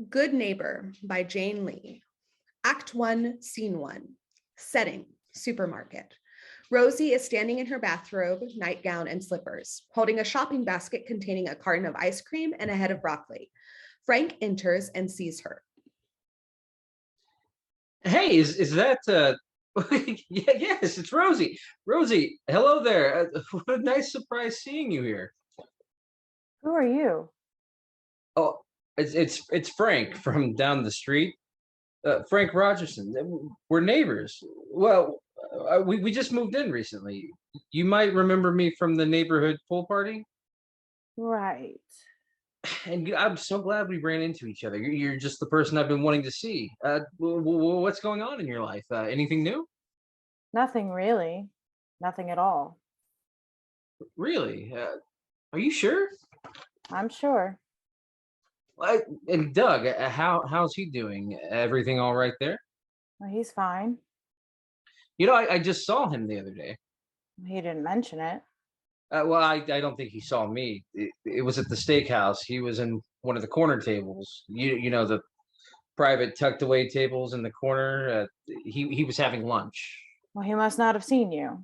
Good Neighbor by Jane Lee. Act 1, Scene 1. Setting, supermarket. Rosie is standing in her bathrobe, nightgown, and slippers, holding a shopping basket containing a carton of ice cream and a head of broccoli. Frank enters and sees her. Hey, is that yes, it's Rosie. Rosie, hello there. What a nice surprise seeing you here. Who are you? Oh, it's Frank from down the street. Frank Rogerson. We're neighbors. Well, we just moved in recently. You might remember me from the neighborhood pool party. Right. And I'm so glad we ran into each other. You're just the person I've been wanting to see. What's going on in your life? Anything new? Nothing really. Nothing at all. Really? Are you sure? I'm sure. And Doug, how's he doing? Everything all right there? Well, he's fine. You know, I just saw him the other day. He didn't mention it. Well, I don't think he saw me. It was at the steakhouse. He was in one of the corner tables. You know the private tucked away tables in the corner. He was having lunch. Well, he must not have seen you.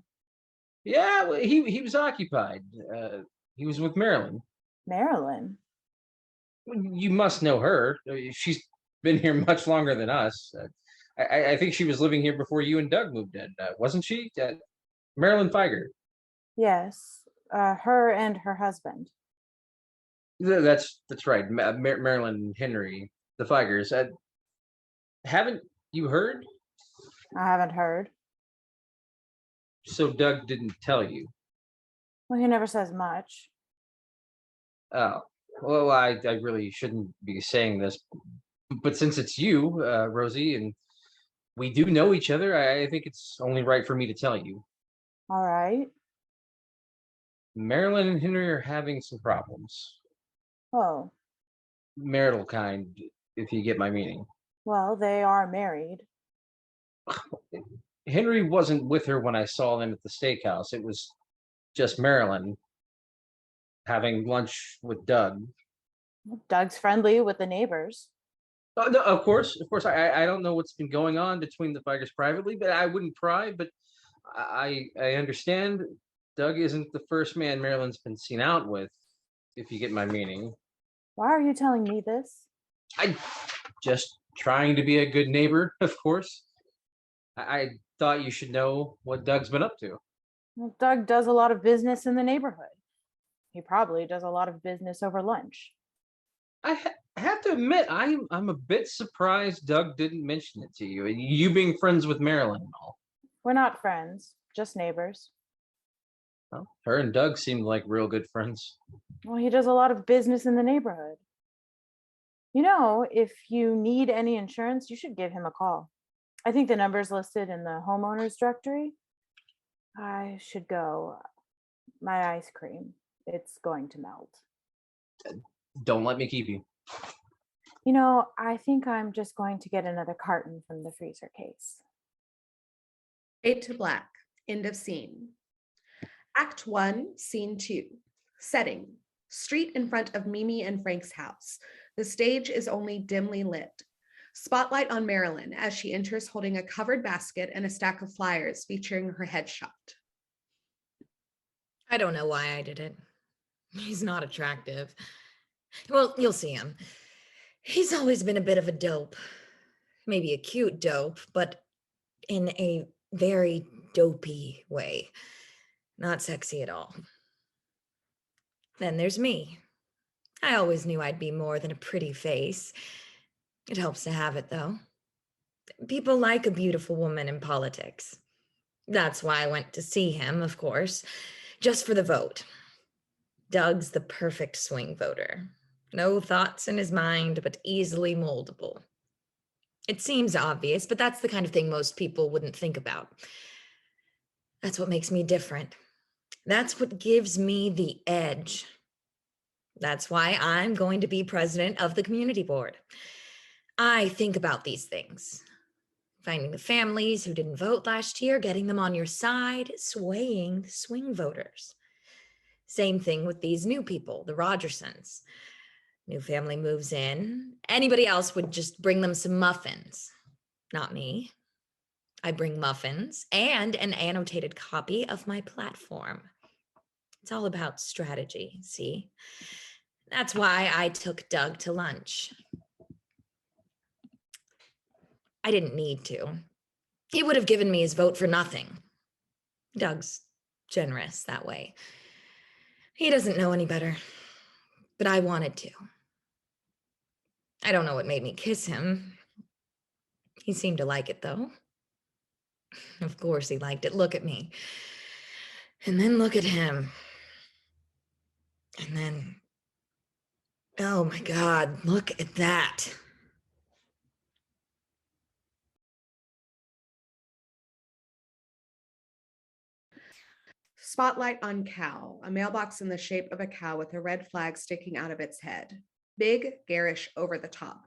Yeah, well, he was occupied. He was with Marilyn. Marilyn? You must know her. She's been here much longer than us. I think she was living here before you and Doug moved in, wasn't she? Marilyn Feiger. Yes. Her and her husband. That's right. Marilyn Henry, the Feigers. Haven't you heard? I haven't heard. So Doug didn't tell you. Well, he never says much. Oh, well, I really shouldn't be saying this, but since it's you, Rosie, and we do know each other, I think it's only right for me to tell you. All right. Marilyn and Henry are having some problems. Oh. Marital kind, if you get my meaning. Well, they are married. Henry wasn't with her when I saw them at the steakhouse. It was just Marilyn having lunch with Doug. Doug's friendly with the neighbors. No, of course. I don't know what's been going on between the Feigers privately, but I wouldn't pry. But I understand Doug isn't the first man Marilyn's been seen out with, if you get my meaning. Why are you telling me this? I just trying to be a good neighbor, of course. I thought you should know what Doug's been up to. Well, Doug does a lot of business in the neighborhood. He probably does a lot of business over lunch. I have to admit, I'm a bit surprised Doug didn't mention it to you. You being friends with Marilyn and all. We're not friends, just neighbors. Well, her and Doug seemed like real good friends. Well, he does a lot of business in the neighborhood. You know, if you need any insurance, you should give him a call. I think the number's listed in the homeowners directory. I should go. My ice cream, it's going to melt. Don't let me keep you. You know, I think I'm just going to get another carton from the freezer case. Fade to black. End of scene. Act 1, Scene 2. Setting. Street in front of Mimi and Frank's house. The stage is only dimly lit. Spotlight on Marilyn as she enters holding a covered basket and a stack of flyers featuring her headshot. I don't know why I did it. He's not attractive. Well, you'll see him. He's always been a bit of a dope. Maybe a cute dope, but in a very dopey way. Not sexy at all. Then there's me. I always knew I'd be more than a pretty face. It helps to have it, though. People like a beautiful woman in politics. That's why I went to see him, of course, just for the vote. Doug's the perfect swing voter. No thoughts in his mind, but easily moldable. It seems obvious, but that's the kind of thing most people wouldn't think about. That's what makes me different. That's what gives me the edge. That's why I'm going to be president of the community board. I think about these things. Finding the families who didn't vote last year, getting them on your side, swaying the swing voters. Same thing with these new people, the Rogersons. New family moves in. Anybody else would just bring them some muffins. Not me. I bring muffins and an annotated copy of my platform. It's all about strategy, see? That's why I took Doug to lunch. I didn't need to. He would have given me his vote for nothing. Doug's generous that way. He doesn't know any better, but I wanted to. I don't know what made me kiss him. He seemed to like it, though. Of course he liked it. Look at me. And then look at him. And then, oh my God, look at that. Spotlight on cow, a mailbox in the shape of a cow with a red flag sticking out of its head. Big, garish, over the top.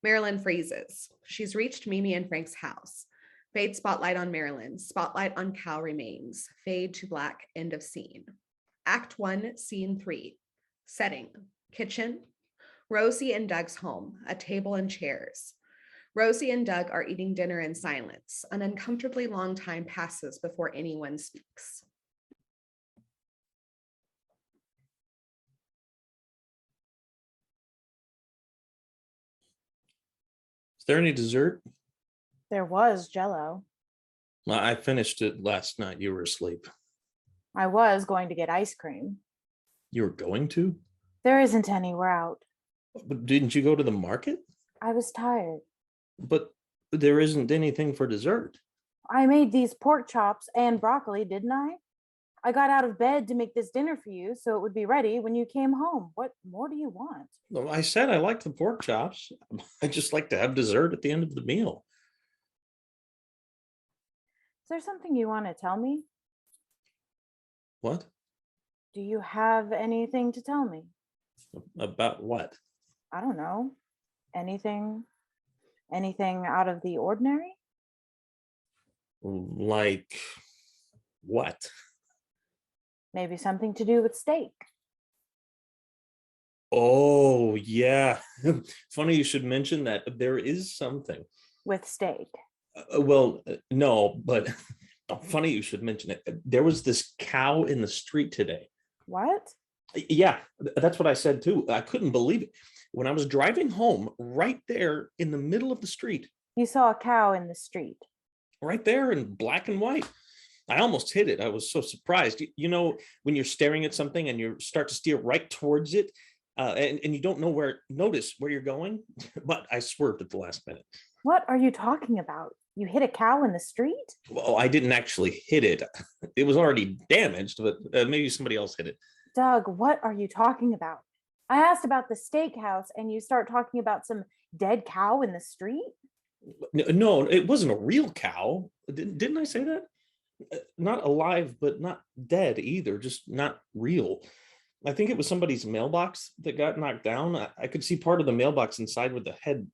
Marilyn freezes. She's reached Mimi and Frank's house. Fade spotlight on Marilyn. Spotlight on cow remains. Fade to black. End of scene. Act 1, Scene 3. Setting. Kitchen. Rosie and Doug's home. A table and chairs. Rosie and Doug are eating dinner in silence. An uncomfortably long time passes before anyone speaks. Is there any dessert? There was Jello. Well, I finished it last night. You were asleep. I was going to get ice cream. You were going to? There isn't any. We're out. But didn't you go to the market? I was tired. But there isn't anything for dessert. I made these pork chops and broccoli, didn't I? I got out of bed to make this dinner for you so it would be ready when you came home. What more do you want? Well, I said I like the pork chops. I just like to have dessert at the end of the meal. Is there something you want to tell me? What? Do you have anything to tell me? About what? I don't know. Anything out of the ordinary? Like what? Maybe something to do with steak. Oh, yeah. Funny you should mention that. There is something. With steak. No, but funny you should mention it. There was this cow in the street today. What? Yeah, that's what I said too. I couldn't believe it. When I was driving home, right there in the middle of the street. You saw a cow in the street. Right there in black and white. I almost hit it. I was so surprised. You know, when you're staring at something and you start to steer right towards it, and you don't notice where you're going, but I swerved at the last minute. What are you talking about? You hit a cow in the street? Well, I didn't actually hit it. It was already damaged, but maybe somebody else hit it. Doug, what are you talking about? I asked about the steakhouse and you start talking about some dead cow in the street? No, it wasn't a real cow. Didn't I say that? Not alive, but not dead either, just not real. I think it was somebody's mailbox that got knocked down. I could see part of the mailbox inside where the head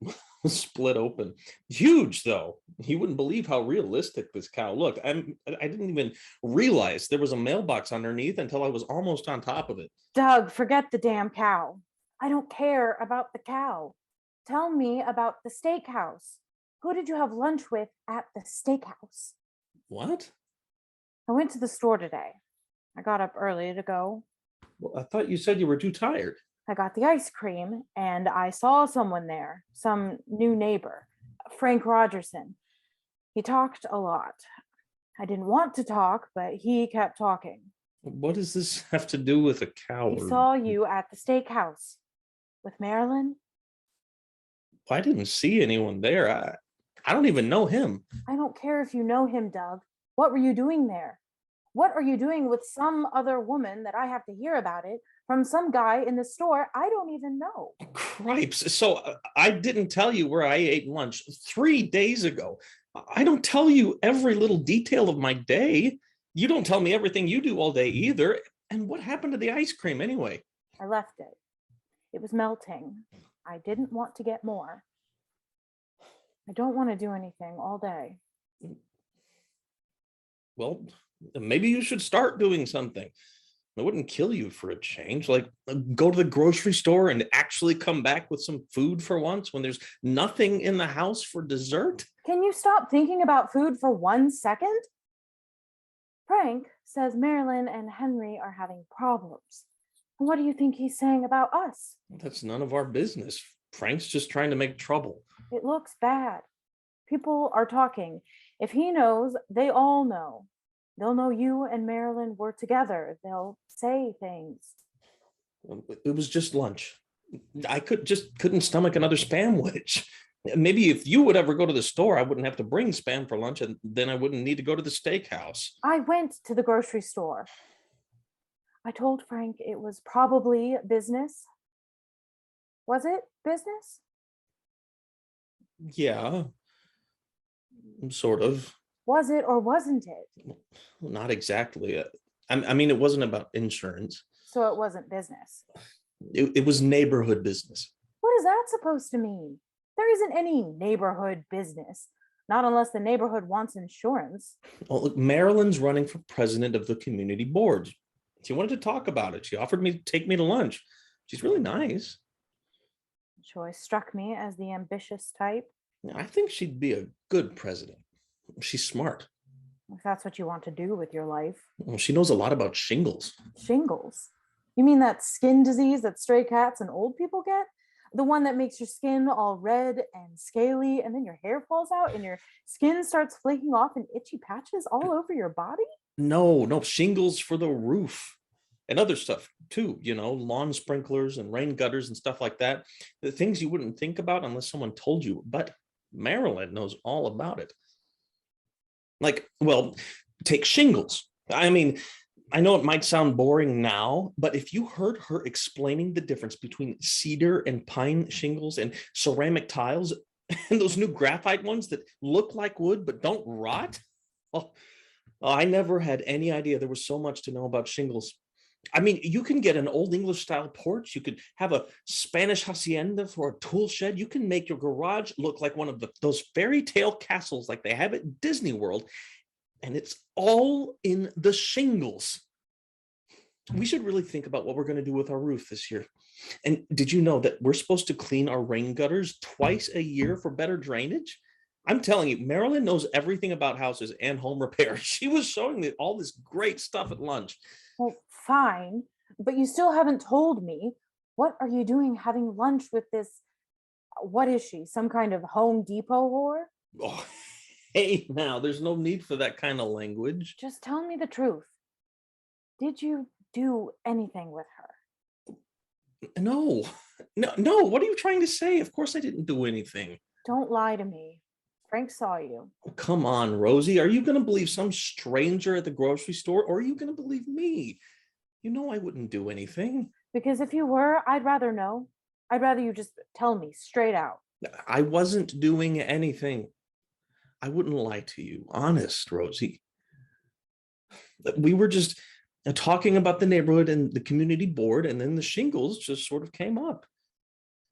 was split open. Huge, though. You wouldn't believe how realistic this cow looked. I didn't even realize there was a mailbox underneath until I was almost on top of it. Doug, forget the damn cow. I don't care about the cow. Tell me about the steakhouse. Who did you have lunch with at the steakhouse? What? I went to the store today. I got up early to go. Well, I thought you said you were too tired. I got the ice cream and I saw someone there, some new neighbor, Frank Rogerson. He talked a lot. I didn't want to talk, but he kept talking. What does this have to do with a cow? He saw you at the steakhouse with Marilyn. I didn't see anyone there. I don't even know him. I don't care if you know him, Doug. What were you doing there? What are you doing with some other woman that I have to hear about it from some guy in the store I don't even know? Cripes. So I didn't tell you where I ate lunch 3 days ago. I don't tell you every little detail of my day. You don't tell me everything you do all day either. And what happened to the ice cream anyway? I left it. It was melting. I didn't want to get more. I don't want to do anything all day. Well, maybe you should start doing something. It wouldn't kill you for a change. Like, go to the grocery store and actually come back with some food for once when there's nothing in the house for dessert. Can you stop thinking about food for 1 second? Frank says Marilyn and Henry are having problems. And what do you think he's saying about us? That's none of our business. Frank's just trying to make trouble. It looks bad. People are talking. If he knows, they all know. They'll know you and Marilyn were together. They'll say things. It was just lunch. I couldn't stomach another spam wedge. Maybe if you would ever go to the store, I wouldn't have to bring spam for lunch, and then I wouldn't need to go to the steakhouse. I went to the grocery store. I told Frank it was probably business. Was it business? Yeah, sort of. Was it or wasn't it? Not exactly. I mean, it wasn't about insurance. So it wasn't business. It was neighborhood business. What is that supposed to mean? There isn't any neighborhood business, not unless the neighborhood wants insurance. Well, look, Marilyn's running for president of the community board. She wanted to talk about it. She offered me to take me to lunch. She's really nice. Choice struck me as the ambitious type. I think she'd be a good president. She's smart. If that's what you want to do with your life. Well, she knows a lot about shingles. Shingles? You mean that skin disease that stray cats and old people get? The one that makes your skin all red and scaly, and then your hair falls out and your skin starts flaking off in itchy patches all over your body? No, shingles for the roof and other stuff too, lawn sprinklers and rain gutters and stuff like that. The things you wouldn't think about unless someone told you, but Marilyn knows all about it. Like, well, take shingles. I mean, I know it might sound boring now, but if you heard her explaining the difference between cedar and pine shingles and ceramic tiles and those new graphite ones that look like wood but don't rot, I never had any idea there was so much to know about shingles. I mean, you can get an old English style porch. You could have a Spanish hacienda for a tool shed. You can make your garage look like one of those fairy tale castles like they have at Disney World. And it's all in the shingles. We should really think about what we're going to do with our roof this year. And did you know that we're supposed to clean our rain gutters twice a year for better drainage? I'm telling you, Marilyn knows everything about houses and home repair. She was showing me all this great stuff at lunch. Well, fine, but you still haven't told me. What are you doing having lunch with this? What is she? Some kind of Home Depot whore? Oh, hey, now, there's no need for that kind of language. Just tell me the truth. Did you do anything with her? No. What are you trying to say? Of course I didn't do anything. Don't lie to me. Frank saw you. Come on, Rosie. Are you going to believe some stranger at the grocery store, or are you going to believe me? You know I wouldn't do anything. Because if you were, I'd rather know. I'd rather you just tell me straight out. I wasn't doing anything. I wouldn't lie to you. Honest, Rosie. We were just talking about the neighborhood and the community board, and then the shingles just sort of came up.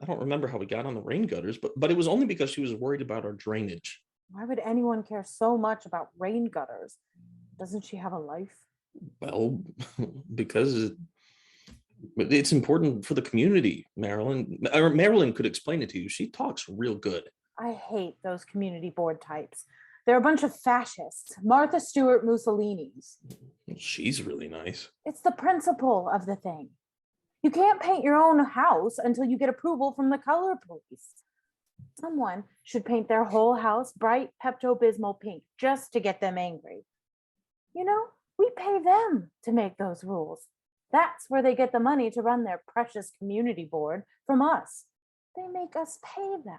I don't remember how we got on the rain gutters, but it was only because she was worried about our drainage. Why would anyone care so much about rain gutters? Doesn't she have a life? Well, because it's important for the community, Marilyn. Or Marilyn could explain it to you. She talks real good. I hate those community board types. They're a bunch of fascists, Martha Stewart Mussolinis. She's really nice. It's the principle of the thing. You can't paint your own house until you get approval from the color police. Someone should paint their whole house bright Pepto-Bismol pink just to get them angry. We pay them to make those rules. That's where they get the money to run their precious community board from us. They make us pay them.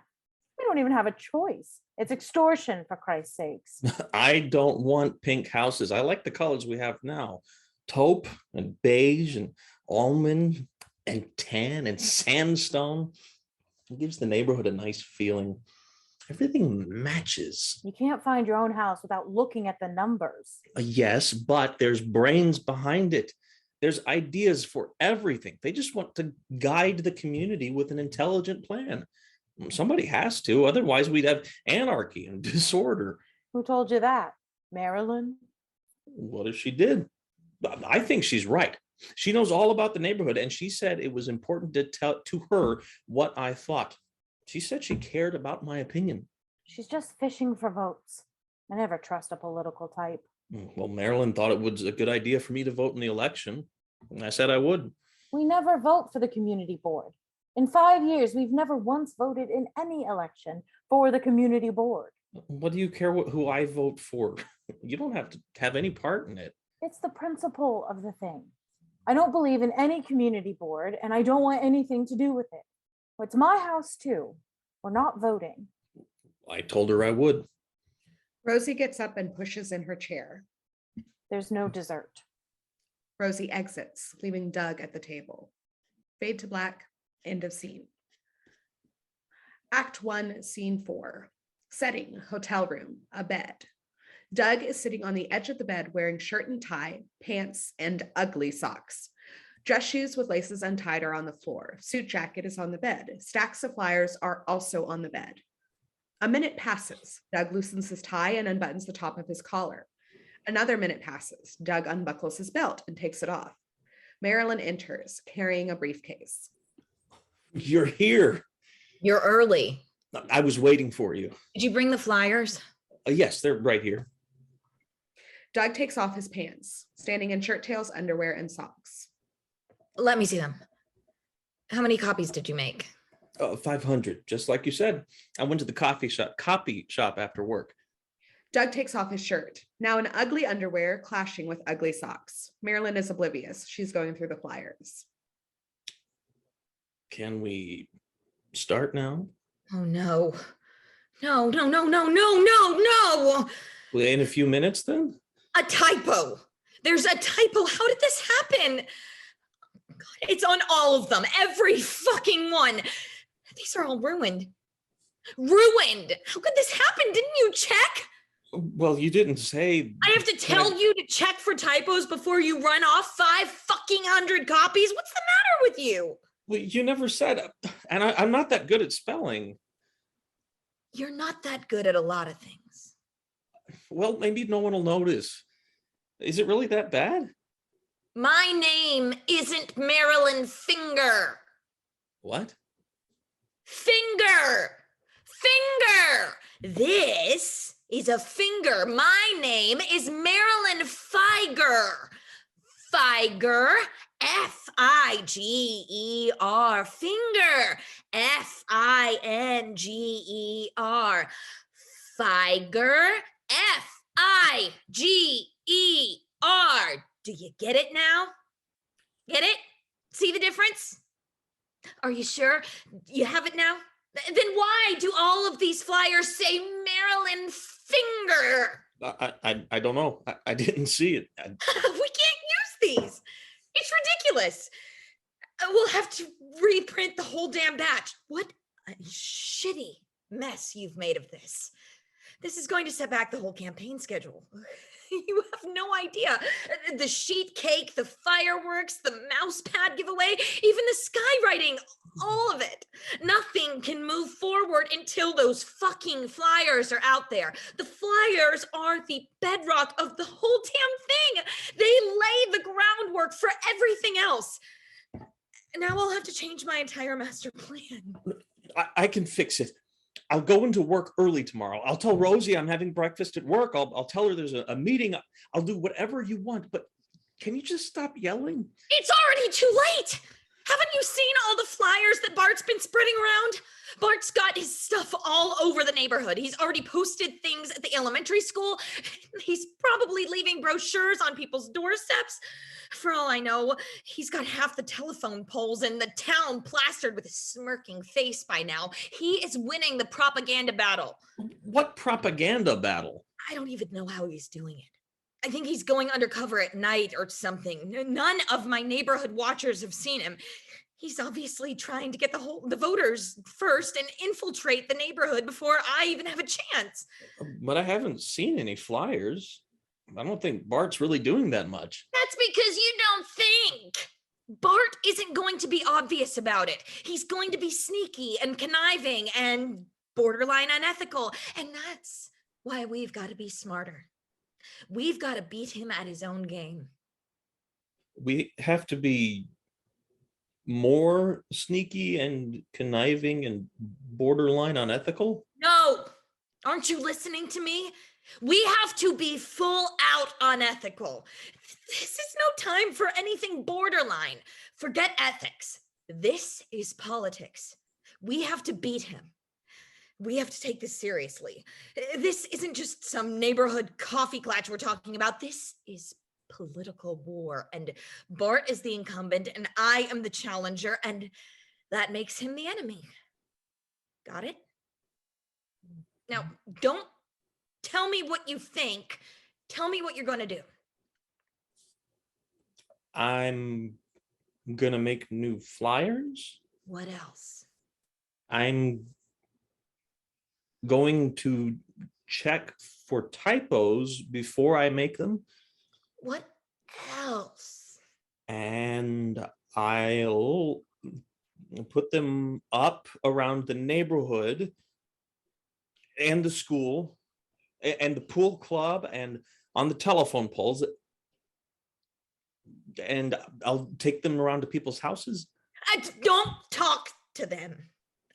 We don't even have a choice. It's extortion, for Christ's sakes. I don't want pink houses. I like the colors we have now. Taupe and beige and almond and tan and sandstone. It gives the neighborhood a nice feeling. Everything matches. You can't find your own house without looking at the numbers. Yes, but there's brains behind it. There's ideas for everything. They just want to guide the community with an intelligent plan. Somebody has to, otherwise we'd have anarchy and disorder. Who told you that? Marilyn? What if she did? I think she's right. She knows all about the neighborhood, and she said it was important to tell to her what I thought. She said she cared about my opinion. She's just fishing for votes. I never trust a political type. Well, Marilyn thought it was a good idea for me to vote in the election. And I said I would. We never vote for the community board. In 5 years, we've never once voted in any election for the community board. What do you care who I vote for? You don't have to have any part in it. It's the principle of the thing. I don't believe in any community board, and I don't want anything to do with it. It's my house too. We're not voting. I told her I would. Rosie gets up and pushes in her chair. There's no dessert. Rosie exits, leaving Doug at the table. Fade to black, end of scene. Act 1, Scene 4. Setting, hotel room, a bed. Doug is sitting on the edge of the bed wearing shirt and tie, pants, and ugly socks. Dress shoes with laces untied are on the floor. Suit jacket is on the bed. Stacks of flyers are also on the bed. A minute passes. Doug loosens his tie and unbuttons the top of his collar. Another minute passes. Doug unbuckles his belt and takes it off. Marilyn enters, carrying a briefcase. You're here. You're early. I was waiting for you. Did you bring the flyers? Yes, they're right here. Doug takes off his pants, standing in shirt tails, underwear, and socks. Let me see them. How many copies did you make? 500, just like you said. I went to the copy shop after work. Doug takes off his shirt, now in ugly underwear clashing with ugly socks. Marilyn is oblivious. She's going through the flyers. Can we start now? Oh, no. No, no, no, no, no, no, no. Well, in a few minutes then? A typo. There's a typo. How did this happen? God, it's on all of them. Every fucking one. These are all ruined. Ruined. How could this happen? Didn't you check? Well, you didn't say. I have to tell you to check for typos before you run off 500 copies? What's the matter with you? Well, you never said, and I'm not that good at spelling. You're not that good at a lot of things. Well, maybe no one will notice. Is it really that bad? My name isn't Marilyn Finger. What? Finger. Finger. This is a finger. My name is Marilyn Figer. Figer. Figer. Finger. Finger. Figer. Figer. Do you get it now? Get it? See the difference? Are you sure you have it now? Then why do all of these flyers say Marilyn Finger? I don't know. I didn't see it. We can't use these. It's ridiculous. We'll have to reprint the whole damn batch. What a shitty mess you've made of this. This is going to set back the whole campaign schedule. You have no idea. The sheet cake, the fireworks, the mouse pad giveaway, even the skywriting, all of it. Nothing can move forward until those fucking flyers are out there. The flyers are the bedrock of the whole damn thing. They lay the groundwork for everything else. Now I'll have to change my entire master plan. I can fix it. I'll go into work early tomorrow. I'll tell Rosie I'm having breakfast at work. I'll tell her there's a meeting. I'll do whatever you want, but can you just stop yelling? It's already too late. Haven't you seen all the flyers that Bart's been spreading around? Bart's got his stuff all over the neighborhood. He's already posted things at the elementary school. He's probably leaving brochures on people's doorsteps. For all I know, he's got half the telephone poles in the town plastered with a smirking face by now. He is winning the propaganda battle. What propaganda battle? I don't even know how he's doing it. I think he's going undercover at night or something. None of my neighborhood watchers have seen him. He's obviously trying to get the voters first and infiltrate the neighborhood before I even have a chance. But I haven't seen any flyers. I don't think Bart's really doing that much. That's because you don't think. Bart isn't going to be obvious about it. He's going to be sneaky and conniving and borderline unethical. And that's why we've got to be smarter. We've got to beat him at his own game. we have to be more sneaky and conniving and borderline unethical? No, aren't you listening to me? We have to be full out unethical. This is no time for anything borderline. Forget ethics. This is politics. We have to beat him. We have to take this seriously. This isn't just some neighborhood coffee klatch we're talking about. This is political war. And Bart is the incumbent, and I am the challenger, and that makes him the enemy. Got it? Now, don't tell me what you think. Tell me what you're going to do. I'm gonna make new flyers. What else? I'm going to check for typos before I make them, What else? and I'll put them up around the neighborhood and the school and the pool club and on the telephone poles, and I'll take them around to people's houses. Don't talk to them.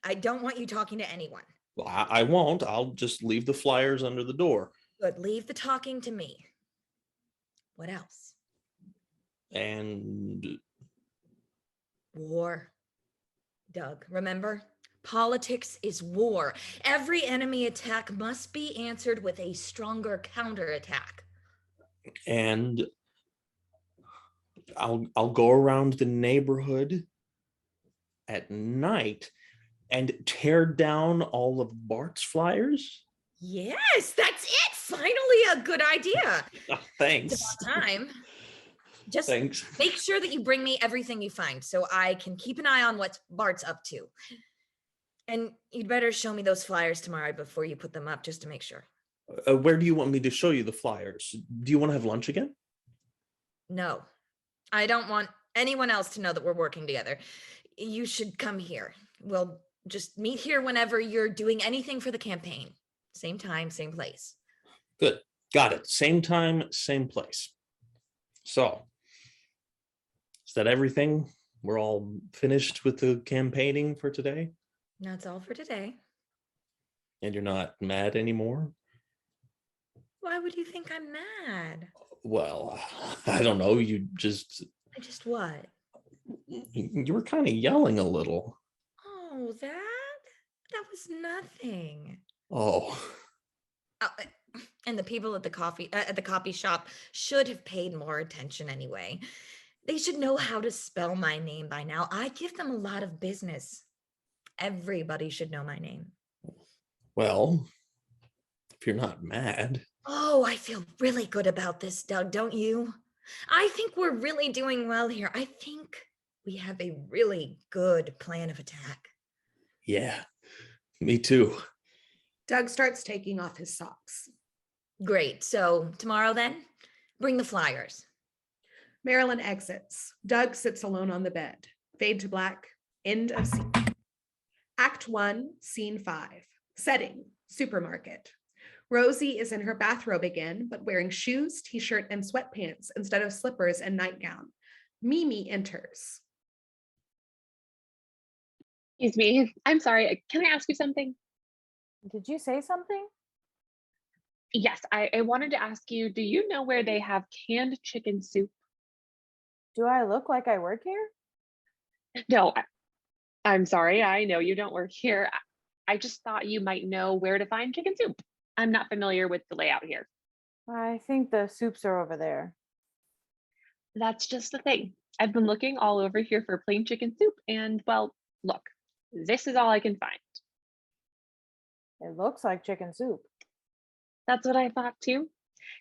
I don't want you talking to anyone. Well, I won't. I'll just leave the flyers under the door. Good. Leave the talking to me. What else? And War. Doug, remember? Politics is war. Every enemy attack must be answered with a stronger counterattack. and I'll go around the neighborhood at night and tear down all of Bart's flyers. Yes, that's it. Finally, a good idea. Oh, thanks. It's about time. Just Thanks. make sure that you bring me everything you find so I can keep an eye on what Bart's up to. And you'd better show me those flyers tomorrow before you put them up, just to make sure. Where do you want me to show you the flyers? Do you want to have lunch again? No, I don't want anyone else to know that we're working together. You should come here. We'll just meet here whenever you're doing anything for the campaign. Same time, same place. Good. Got it. Same time, same place. So, is that everything? We're all finished with the campaigning for today? That's all for today. And you're not mad anymore? Why would you think I'm mad? Well, I don't know. You just I just what? you were kind of yelling a little. Oh, that was nothing. Oh, Oh, and the people at the coffee shop should have paid more attention anyway. They should know how to spell my name by now. I give them a lot of business. Everybody should know my name. well, if you're not mad. Oh, I feel really good about this, Doug, don't you? I think we're really doing well here. I think we have a really good plan of attack. Yeah, me too. Doug starts taking off his socks. Great. So tomorrow then, bring the flyers. Marilyn exits. Doug sits alone on the bed. Fade to black. End of scene. Act 1, Scene 5. Setting, supermarket. Rosie is in her bathrobe again, but wearing shoes, t-shirt, and sweatpants instead of slippers and nightgown. Mimi enters. Excuse me. I'm sorry. Can I ask you something? Did you say something? Yes, I wanted to ask you, do you know where they have canned chicken soup? Do I look like I work here? No, I'm sorry. I know you don't work here. I just thought you might know where to find chicken soup. I'm not familiar with the layout here. I think the soups are over there. That's just the thing. I've been looking all over here for plain chicken soup, and well, look, this is all I can find. It looks like chicken soup. That's what I thought too.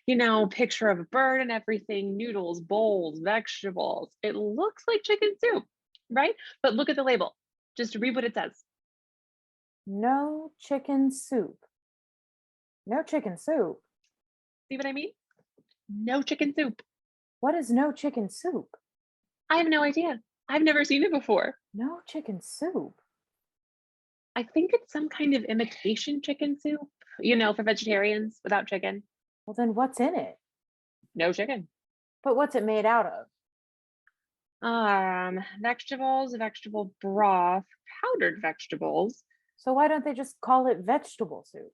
You know, picture of a bird and everything, noodles, bowls, vegetables. It looks like chicken soup, right? But look at the label. Just read what it says. No chicken soup. No chicken soup. See what I mean? No chicken soup. What is no chicken soup? I have no idea. I've never seen it before. No chicken soup. I think it's some kind of imitation chicken soup, you know, for vegetarians without chicken. Well, then what's in it? No chicken. But what's it made out of? Vegetables, vegetable broth, powdered vegetables, So why don't they just call it vegetable soup?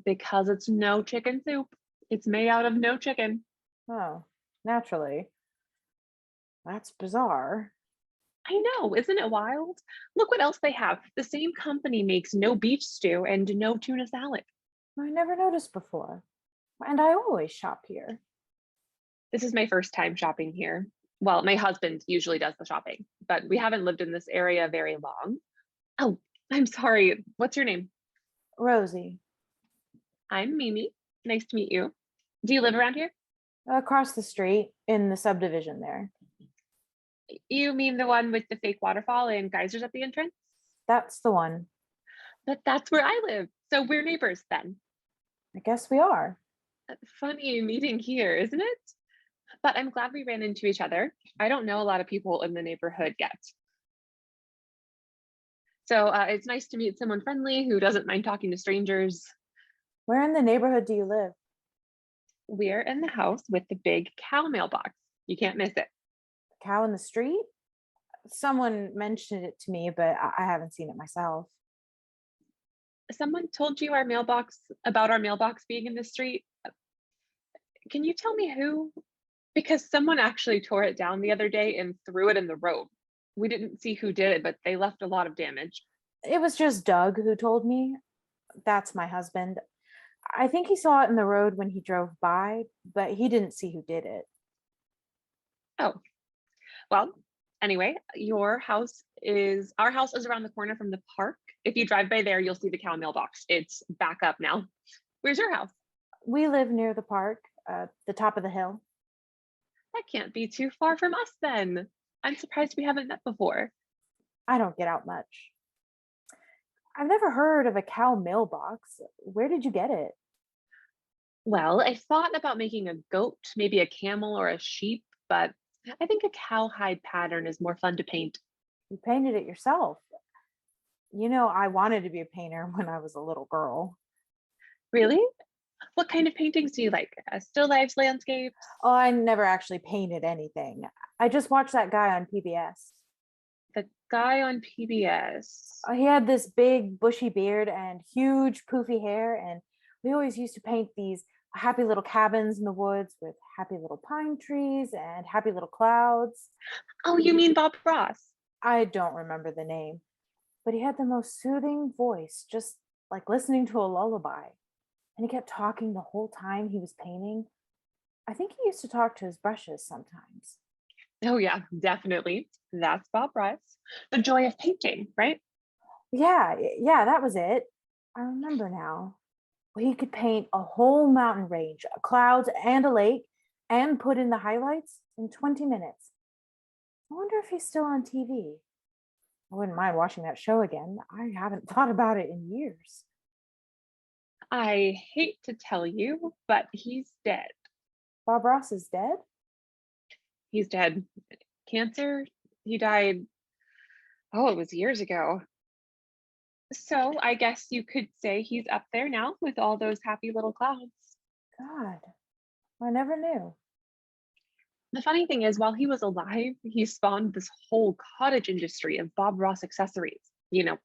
because it's no chicken soup. It's made out of no chicken. Oh, naturally. That's bizarre. I know, isn't it wild? Look what else they have. The same company makes no beef stew and no tuna salad. I never noticed before. And I always shop here. This is my first time shopping here. Well, my husband usually does the shopping, but we haven't lived in this area very long. Oh, I'm sorry. What's your name? Rosie, I'm Mimi. Nice to meet you. Do you live around here? across the street in the subdivision there. You mean the one with the fake waterfall and geysers at the entrance? That's the one. But that's where I live. So we're neighbors then. I guess we are. Funny meeting here, isn't it? But I'm glad we ran into each other. I don't know a lot of people in the neighborhood yet. So it's nice to meet someone friendly who doesn't mind talking to strangers. Where in the neighborhood do you live? We're in the house with the big cow mailbox. You can't miss it. Cow in the street? Someone mentioned it to me, but I haven't seen it myself. Someone told you about our mailbox being in the street. Can you tell me who? Because someone actually tore it down the other day and threw it in the road. We didn't see who did it, but they left a lot of damage. It was just Doug who told me. That's my husband. I think he saw it in the road when he drove by, but he didn't see who did it. Oh, well, anyway, our house is around the corner from the park. If you drive by there, you'll see the cow mailbox. It's back up now. Where's your house? We live near the park, the top of the hill. That can't be too far from us then. I'm surprised we haven't met before. I don't get out much. I've never heard of a cow mailbox. Where did you get it? Well, I thought about making a goat, maybe a camel or a sheep, but I think a cowhide pattern is more fun to paint. You painted it yourself. You know, I wanted to be a painter when I was a little girl. Really? What kind of paintings do you like? Still lifes, landscapes? Oh, I never actually painted anything. I just watched that guy on PBS. The guy on PBS. He had this big bushy beard and huge poofy hair, and we always used to paint these happy little cabins in the woods with happy little pine trees and happy little clouds. Oh, you mean Bob Ross? I don't remember the name, but he had the most soothing voice, just like listening to a lullaby. And he kept talking the whole time he was painting. I think he used to talk to his brushes sometimes. Oh, yeah, definitely. That's Bob Ross. The joy of painting, right? Yeah, that was it. I remember now. He could paint a whole mountain range, clouds and a lake, and put in the highlights in 20 minutes. I wonder if he's still on TV. I wouldn't mind watching that show again. I haven't thought about it in years. I hate to tell you, but he's dead. Bob Ross is dead? He's dead. Cancer. He died, oh, it was years ago. So I guess you could say he's up there now with all those happy little clouds. God, I never knew. The funny thing is, while he was alive, he spawned this whole cottage industry of Bob Ross accessories,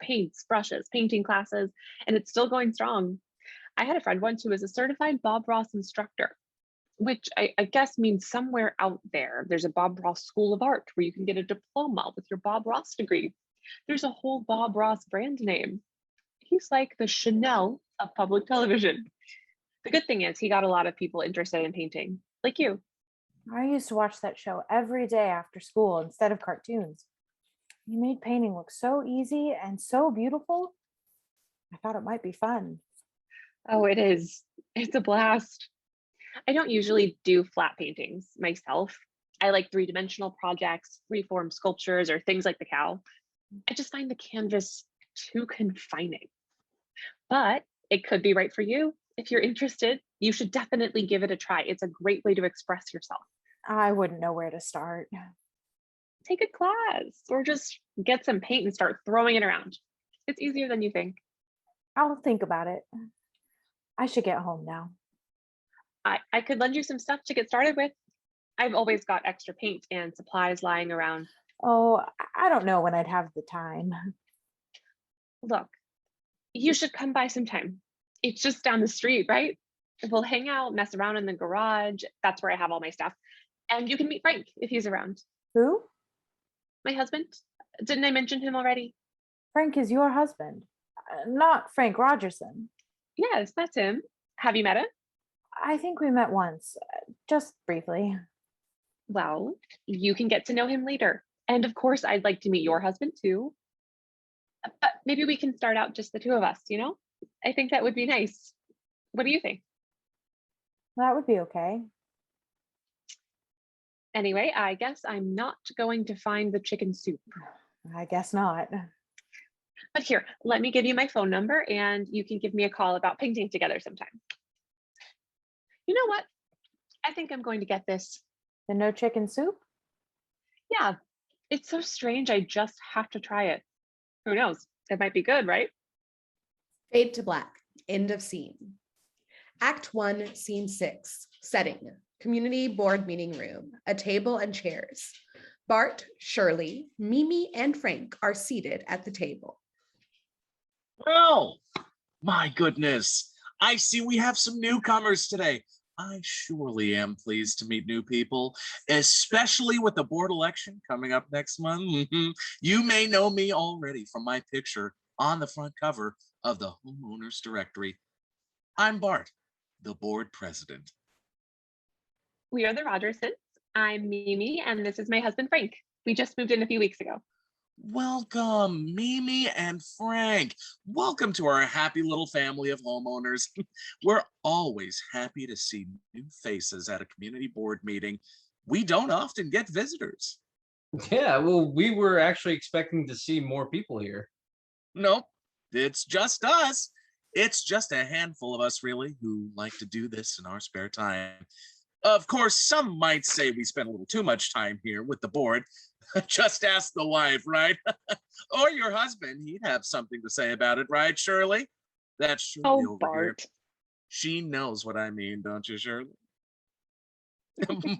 paints, brushes, painting classes, and it's still going strong. I had a friend once who was a certified Bob Ross instructor, which I guess means somewhere out there, there's a Bob Ross School of Art where you can get a diploma with your Bob Ross degree. There's a whole Bob Ross brand name. He's like the Chanel of public television. The good thing is he got a lot of people interested in painting, like you. I used to watch that show every day after school instead of cartoons. He made painting look so easy and so beautiful. I thought it might be fun. Oh, it is. It's a blast. I don't usually do flat paintings myself. I like three-dimensional projects, freeform sculptures, or things like the cow. I just find the canvas too confining. But it could be right for you. If you're interested, you should definitely give it a try. It's a great way to express yourself. I wouldn't know where to start. Take a class or just get some paint and start throwing it around. It's easier than you think. I'll think about it. I should get home now. I could lend you some stuff to get started with. I've always got extra paint and supplies lying around. Oh, I don't know when I'd have the time. Look, you should come by sometime. It's just down the street, right? We'll hang out, mess around in the garage. That's where I have all my stuff. And you can meet Frank if he's around. Who? My husband. Didn't I mention him already? Frank is your husband, not Frank Rogerson. Yes, that's him. Have you met him? I think we met once, just briefly. Well, you can get to know him later. And of course, I'd like to meet your husband too. But maybe we can start out just the two of us, you know? I think that would be nice. What do you think? That would be okay. Anyway, I guess I'm not going to find the chicken soup. I guess not. But here, let me give you my phone number and you can give me a call about painting together sometime. You know what? I think I'm going to get this. The no chicken soup? Yeah, it's so strange. I just have to try it. Who knows? It might be good, right? Fade to black. End of scene. Act 1, Scene 6. Setting. Community board meeting room. A table and chairs. Bart, Shirley, Mimi, and Frank are seated at the table. Well, my goodness. I see we have some newcomers today. I surely am pleased to meet new people, especially with the board election coming up next month. You may know me already from my picture on the front cover of the homeowners directory. I'm Bart, the board president. We are the Rogersons. I'm Mimi, and this is my husband, Frank. We just moved in a few weeks ago. Welcome, Mimi and Frank. Welcome to our happy little family of homeowners. We're always happy to see new faces at a community board meeting. We don't often get visitors. Yeah, well, we were actually expecting to see more people here. Nope, it's just us. It's just a handful of us, really, who like to do this in our spare time. Of course, some might say we spend a little too much time here with the board. Just ask the wife, right? Or your husband. He'd have something to say about it, right, Shirley? That's Shirley Oh, over Bart. here. She knows what I mean, don't you, Shirley?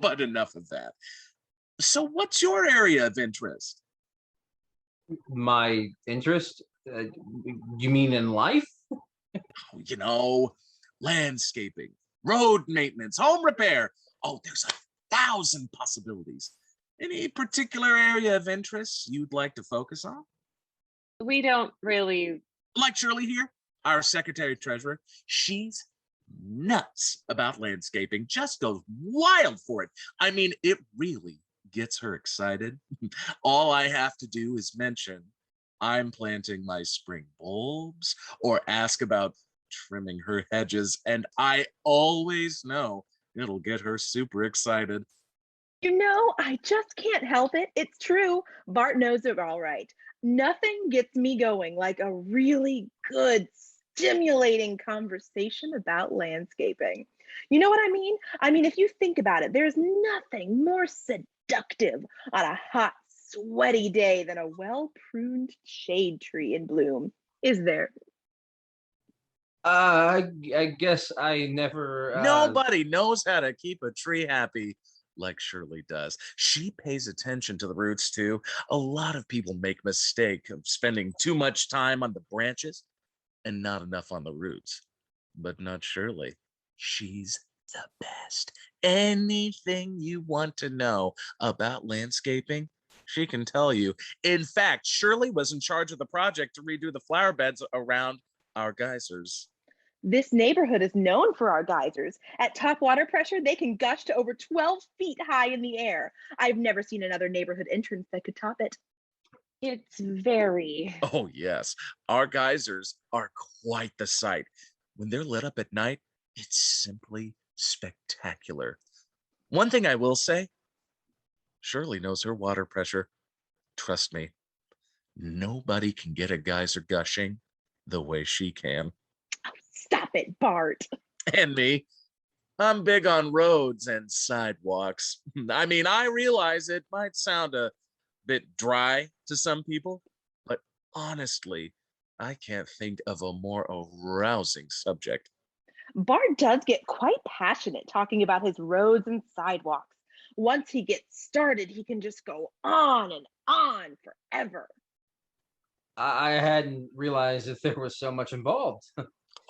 But enough of that. So what's your area of interest? My interest? You mean in life? You know, landscaping, road maintenance, home repair. Oh, there's 1,000 possibilities. Any particular area of interest you'd like to focus on? We don't really. Like Shirley here, our secretary treasurer, she's nuts about landscaping, just goes wild for it. I mean, it really gets her excited. All I have to do is mention I'm planting my spring bulbs or ask about trimming her hedges, and I always know it'll get her super excited. You know, I just can't help it. It's true. Bart knows it all right. Nothing gets me going like a really good, stimulating conversation about landscaping. You know what I mean? I mean, if you think about it, there's nothing more seductive on a hot, sweaty day than a well-pruned shade tree in bloom. Is there? I guess I never. Nobody knows how to keep a tree happy like Shirley does. She pays attention to the roots too. A lot of people make mistake of spending too much time on the branches and not enough on the roots. But not Shirley. She's the best. Anything you want to know about landscaping, she can tell you. In fact, Shirley was in charge of the project to redo the flower beds around our geysers. This neighborhood is known for our geysers. At top water pressure, they can gush to over 12 feet high in the air. I've never seen another neighborhood entrance that could top it. It's very. Oh, yes. Our geysers are quite the sight. When they're lit up at night, it's simply spectacular. One thing I will say, Shirley knows her water pressure. Trust me, nobody can get a geyser gushing the way she can. Stop it, Bart. And me, I'm big on roads and sidewalks. I mean, I realize it might sound a bit dry to some people, but honestly, I can't think of a more arousing subject. Bart does get quite passionate talking about his roads and sidewalks. Once he gets started, he can just go on and on forever. I hadn't realized that there was so much involved.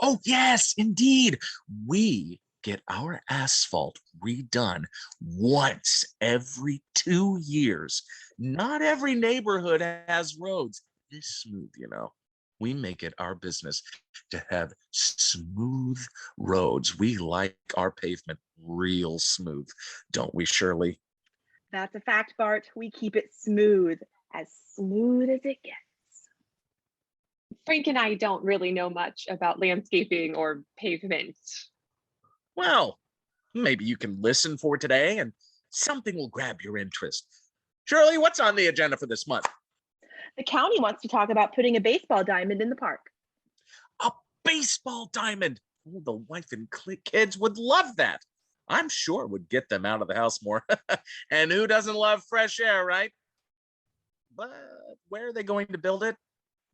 Oh, yes, indeed. We get our asphalt redone once every 2 years. Not every neighborhood has roads this smooth, you know. We make it our business to have smooth roads. We like our pavement real smooth, don't we, Shirley? That's a fact, Bart. We keep it smooth as it gets. Frank and I don't really know much about landscaping or pavement. Well, maybe you can listen for today and something will grab your interest. Shirley, what's on the agenda for this month? The county wants to talk about putting a baseball diamond in the park. A baseball diamond. Oh, the wife and kids would love that. I'm sure it would get them out of the house more. And who doesn't love fresh air, right? But where are they going to build it?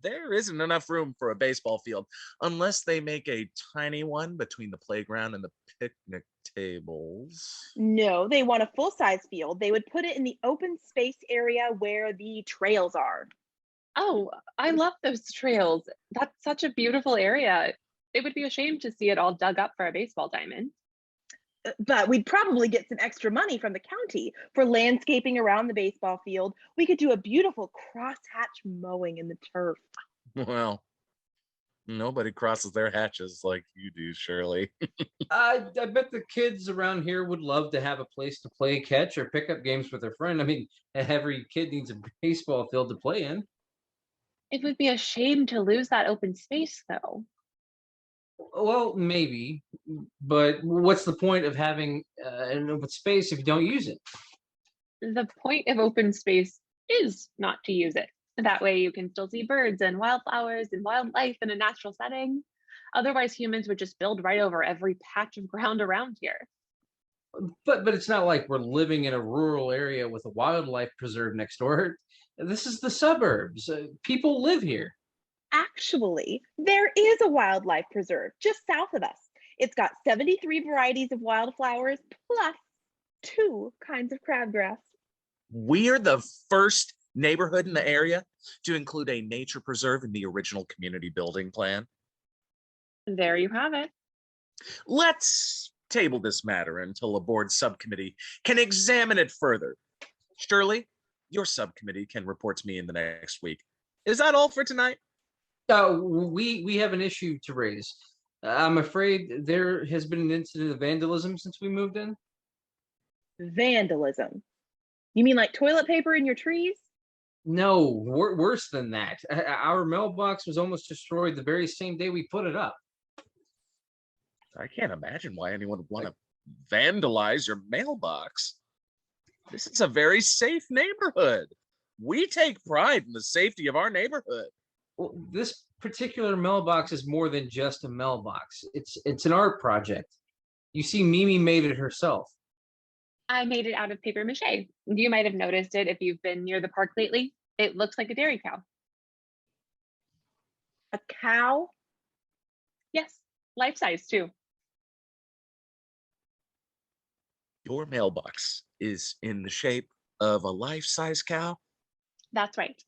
There isn't enough room for a baseball field unless they make a tiny one between the playground and the picnic tables. No, they want a full-size field. They would put it in the open space area where the trails are. Oh, I love those trails. That's such a beautiful area. It would be a shame to see it all dug up for a baseball diamond. But we'd probably get some extra money from the county for landscaping around the baseball field. We could do a beautiful crosshatch mowing in the turf. Well, nobody crosses their hatches like you do, Shirley. I bet the kids around here would love to have a place to play catch or pick up games with their friend. I mean, every kid needs a baseball field to play in. It would be a shame to lose that open space, though. Well, maybe, but what's the point of having an open space if you don't use it? The point of open space is not to use it. That way you can still see birds and wildflowers and wildlife in a natural setting. Otherwise, humans would just build right over every patch of ground around here. But it's not like we're living in a rural area with a wildlife preserve next door. This is the suburbs. People live here. Actually, there is a wildlife preserve just south of us. It's got 73 varieties of wildflowers plus 2 kinds of crabgrass. We're the first neighborhood in the area to include a nature preserve in the original community building plan. There you have it. Let's table this matter until a board subcommittee can examine it further. Shirley, your subcommittee can report to me in the next week. Is that all for tonight? We have an issue to raise. I'm afraid there has been an incident of vandalism since we moved in. Vandalism? You mean like toilet paper in your trees? No, worse than that. Our mailbox was almost destroyed the very same day we put it up. I can't imagine why anyone would want to vandalize your mailbox. This is a very safe neighborhood. We take pride in the safety of our neighborhood. Well, this particular mailbox is more than just a mailbox. It's an art project. You see, Mimi made it herself. I made it out of paper mache. You might have noticed it if you've been near the park lately. It looks like a dairy cow. A cow? Yes, life size too. Your mailbox is in the shape of a life-size cow? That's right.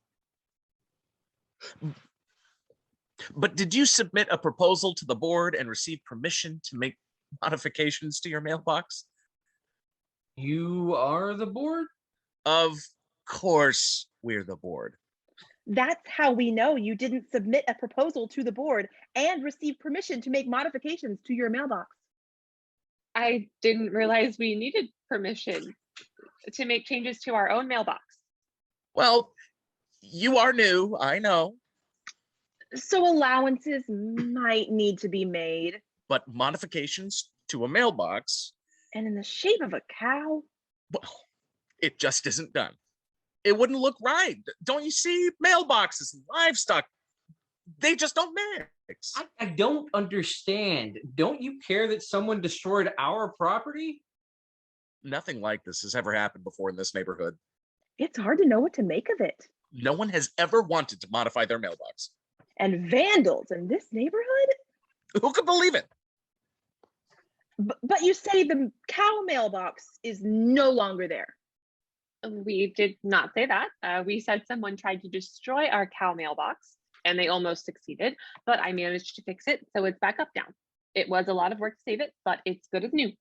But did you submit a proposal to the board and receive permission to make modifications to your mailbox? You are the board? Of course we're the board. That's how we know you didn't submit a proposal to the board and receive permission to make modifications to your mailbox. I didn't realize we needed permission to make changes to our own mailbox. Well, you are new, I know. So allowances might need to be made. But modifications to a mailbox, And in the shape of a cow? well, it just isn't done. It wouldn't look right. Don't you see? Mailboxes and livestock, they just don't mix. I don't understand. Don't you care that someone destroyed our property? Nothing like this has ever happened before in this neighborhood. It's hard to know what to make of it. No one has ever wanted to modify their mailbox. And vandals in this neighborhood? Who could believe it? But you say the cow mailbox is no longer there. We did not say that. We said someone tried to destroy our cow mailbox and they almost succeeded, but I managed to fix it, so it's back up now. It was a lot of work to save it, but it's good as new.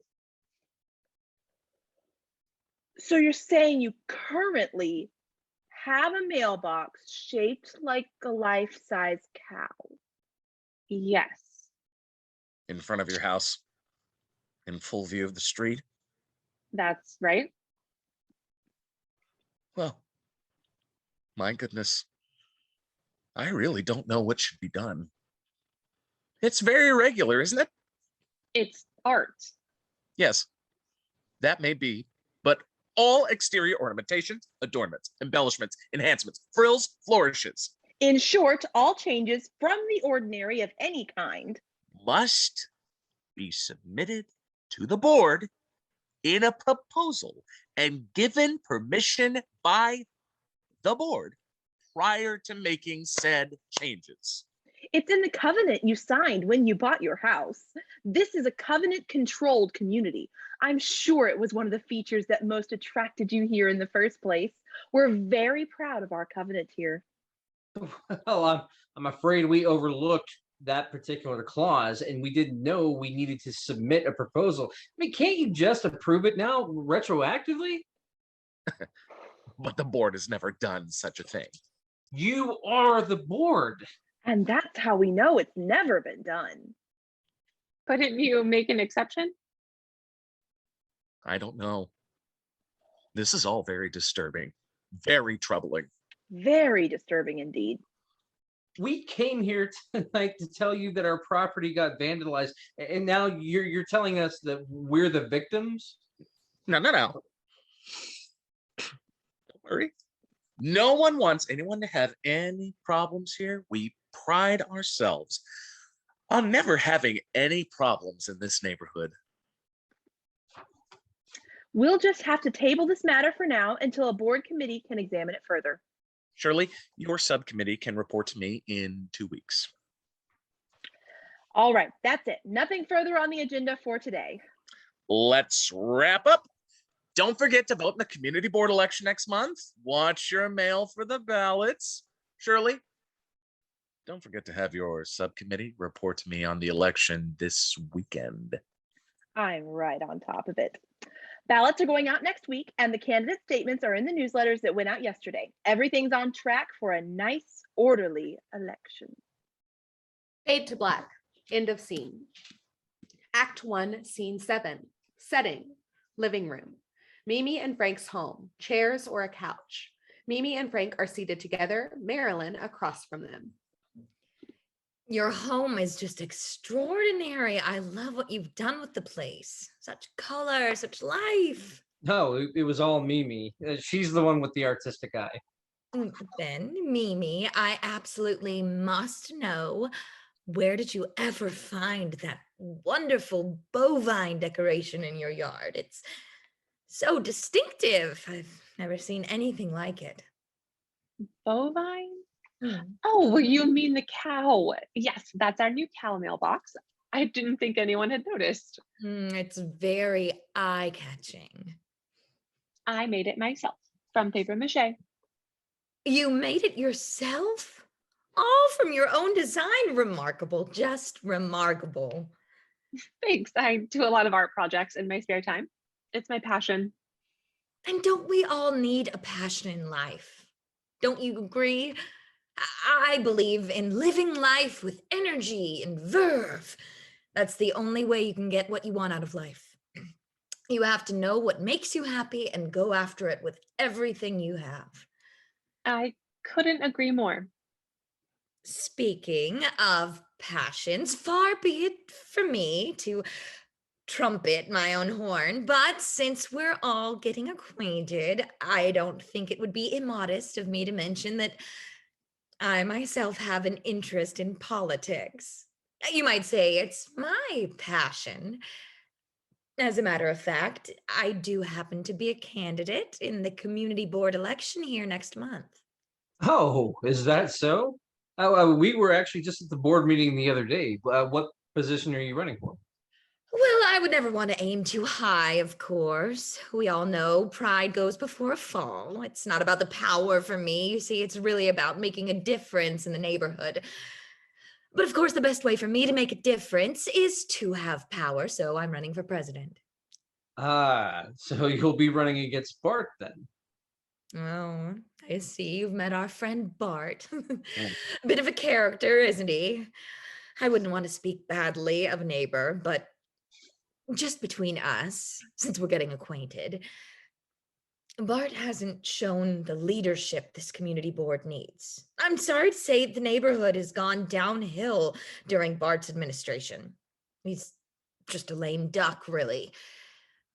So you're saying you currently have a mailbox shaped like a life-size cow? Yes. In front of your house, in full view of the street. That's right. Well, my goodness, I really don't know what should be done. It's very irregular, isn't it? It's art. Yes, that may be, but all exterior ornamentations, adornments, embellishments, enhancements, frills, flourishes In short, all changes from the ordinary of any kind must be submitted to the board in a proposal and given permission by the board prior to making said changes. It's in the covenant you signed when you bought your house. This is a covenant-controlled community. I'm sure it was one of the features that most attracted you here in the first place. We're very proud of our covenant here. Well, I'm afraid we overlooked that particular clause and we didn't know we needed to submit a proposal. I mean, can't you just approve it now retroactively? But the board has never done such a thing. You are the board. And that's how we know it's never been done. Couldn't you make an exception? I don't know. This is all very disturbing, very troubling. Very disturbing indeed. We came here tonight to tell you that our property got vandalized, and now you're telling us that we're the victims? No. Don't worry. No one wants anyone to have any problems here. We pride ourselves on never having any problems in this neighborhood. We'll just have to table this matter for now until a board committee can examine it further. Shirley, your subcommittee can report to me in 2 weeks. All right, that's it. Nothing further on the agenda for today. Let's wrap up. Don't forget to vote in the community board election next month. Watch your mail for the ballots. Shirley, don't forget to have your subcommittee report to me on the election this weekend. I'm right on top of it. Ballots are going out next week, and the candidate statements are in the newsletters that went out yesterday. Everything's on track for a nice, orderly election. Fade to black. End of scene. Act 1, Scene 7. Setting. Living room. Mimi and Frank's home. Chairs or a couch. Mimi and Frank are seated together, Marilyn across from them. Your home is just extraordinary. I love what you've done with the place. Such color, such life. No, it was all Mimi. She's the one with the artistic eye. Then, Mimi, I absolutely must know, where did you ever find that wonderful bovine decoration in your yard? It's so distinctive. I've never seen anything like it. Bovine? Hmm. Oh, well, you mean the cow. Yes, that's our new cow mailbox. I didn't think anyone had noticed. It's very eye-catching. I made it myself from paper mache. You made it yourself? All from your own design. Remarkable, just remarkable. Thanks. I do a lot of art projects in my spare time. It's my passion. And don't we all need a passion in life? Don't you agree? I believe in living life with energy and verve. That's the only way you can get what you want out of life. You have to know what makes you happy and go after it with everything you have. I couldn't agree more. Speaking of passions, far be it from me to trumpet my own horn, but since we're all getting acquainted, I don't think it would be immodest of me to mention that I myself have an interest in politics. You might say it's my passion. As a matter of fact, I do happen to be a candidate in the community board election here next month. Oh, is that so? We were actually just at the board meeting the other day. What position are you running for? Well, I would never want to aim too high, of course. We all know pride goes before a fall. It's not about the power for me. You see, it's really about making a difference in the neighborhood. But of course, the best way for me to make a difference is to have power, so I'm running for president. Ah, so you'll be running against Bart then. Oh, I see you've met our friend Bart. Mm. Bit of a character, isn't he? I wouldn't want to speak badly of a neighbor, but just between us, since we're getting acquainted, Bart hasn't shown the leadership this community board needs. I'm sorry to say the neighborhood has gone downhill during Bart's administration. He's just a lame duck, really.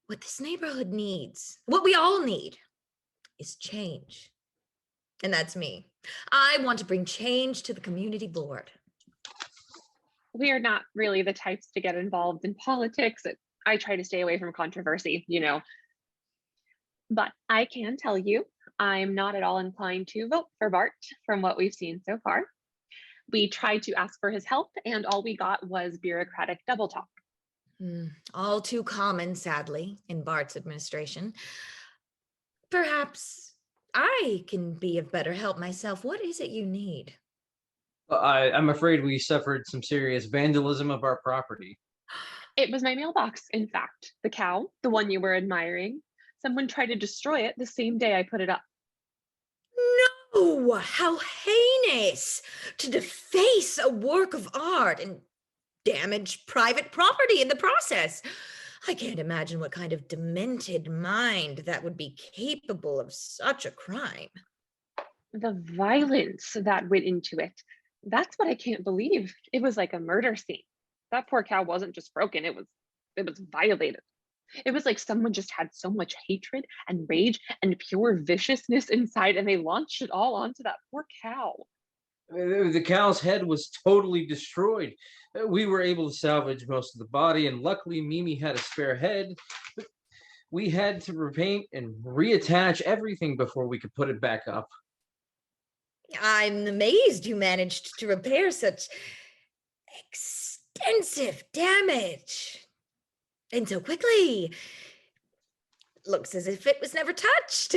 What this neighborhood needs, what we all need, is change. And that's me. I want to bring change to the community board. We are not really the types to get involved in politics. I try to stay away from controversy, you know. But I can tell you, I'm not at all inclined to vote for Bart from what we've seen so far. We tried to ask for his help, and all we got was bureaucratic double talk. All too common, sadly, in Bart's administration. Perhaps I can be of better help myself. What is it you need? I'm afraid we suffered some serious vandalism of our property. It was my mailbox, in fact. The cow, the one you were admiring. Someone tried to destroy it the same day I put it up. No, how heinous to deface a work of art and damage private property in the process. I can't imagine what kind of demented mind that would be capable of such a crime. The violence that went into it, that's what I can't believe. It was like a murder scene. That poor cow wasn't just broken, it was violated. It was like someone just had so much hatred and rage and pure viciousness inside, and they launched it all onto that poor cow. The cow's head was totally destroyed. We were able to salvage most of the body, and luckily Mimi had a spare head. But we had to repaint and reattach everything before we could put it back up. I'm amazed you managed to repair such extensive damage. And so quickly. Looks as if it was never touched.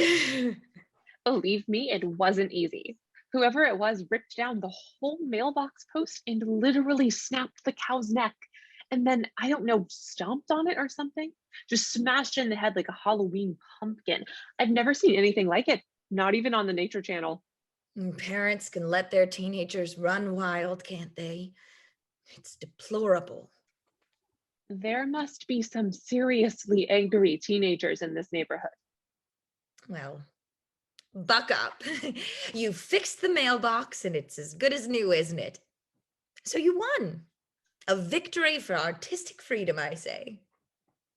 Believe me, it wasn't easy. Whoever it was ripped down the whole mailbox post and literally snapped the cow's neck. And then, I don't know, stomped on it or something. Just smashed it in the head like a Halloween pumpkin. I've never seen anything like it, not even on the Nature Channel. Parents can let their teenagers run wild, can't they? It's deplorable. There must be some seriously angry teenagers in this neighborhood. Well, buck up. You fixed the mailbox and it's as good as new, isn't it? So you won. A victory for artistic freedom, I say.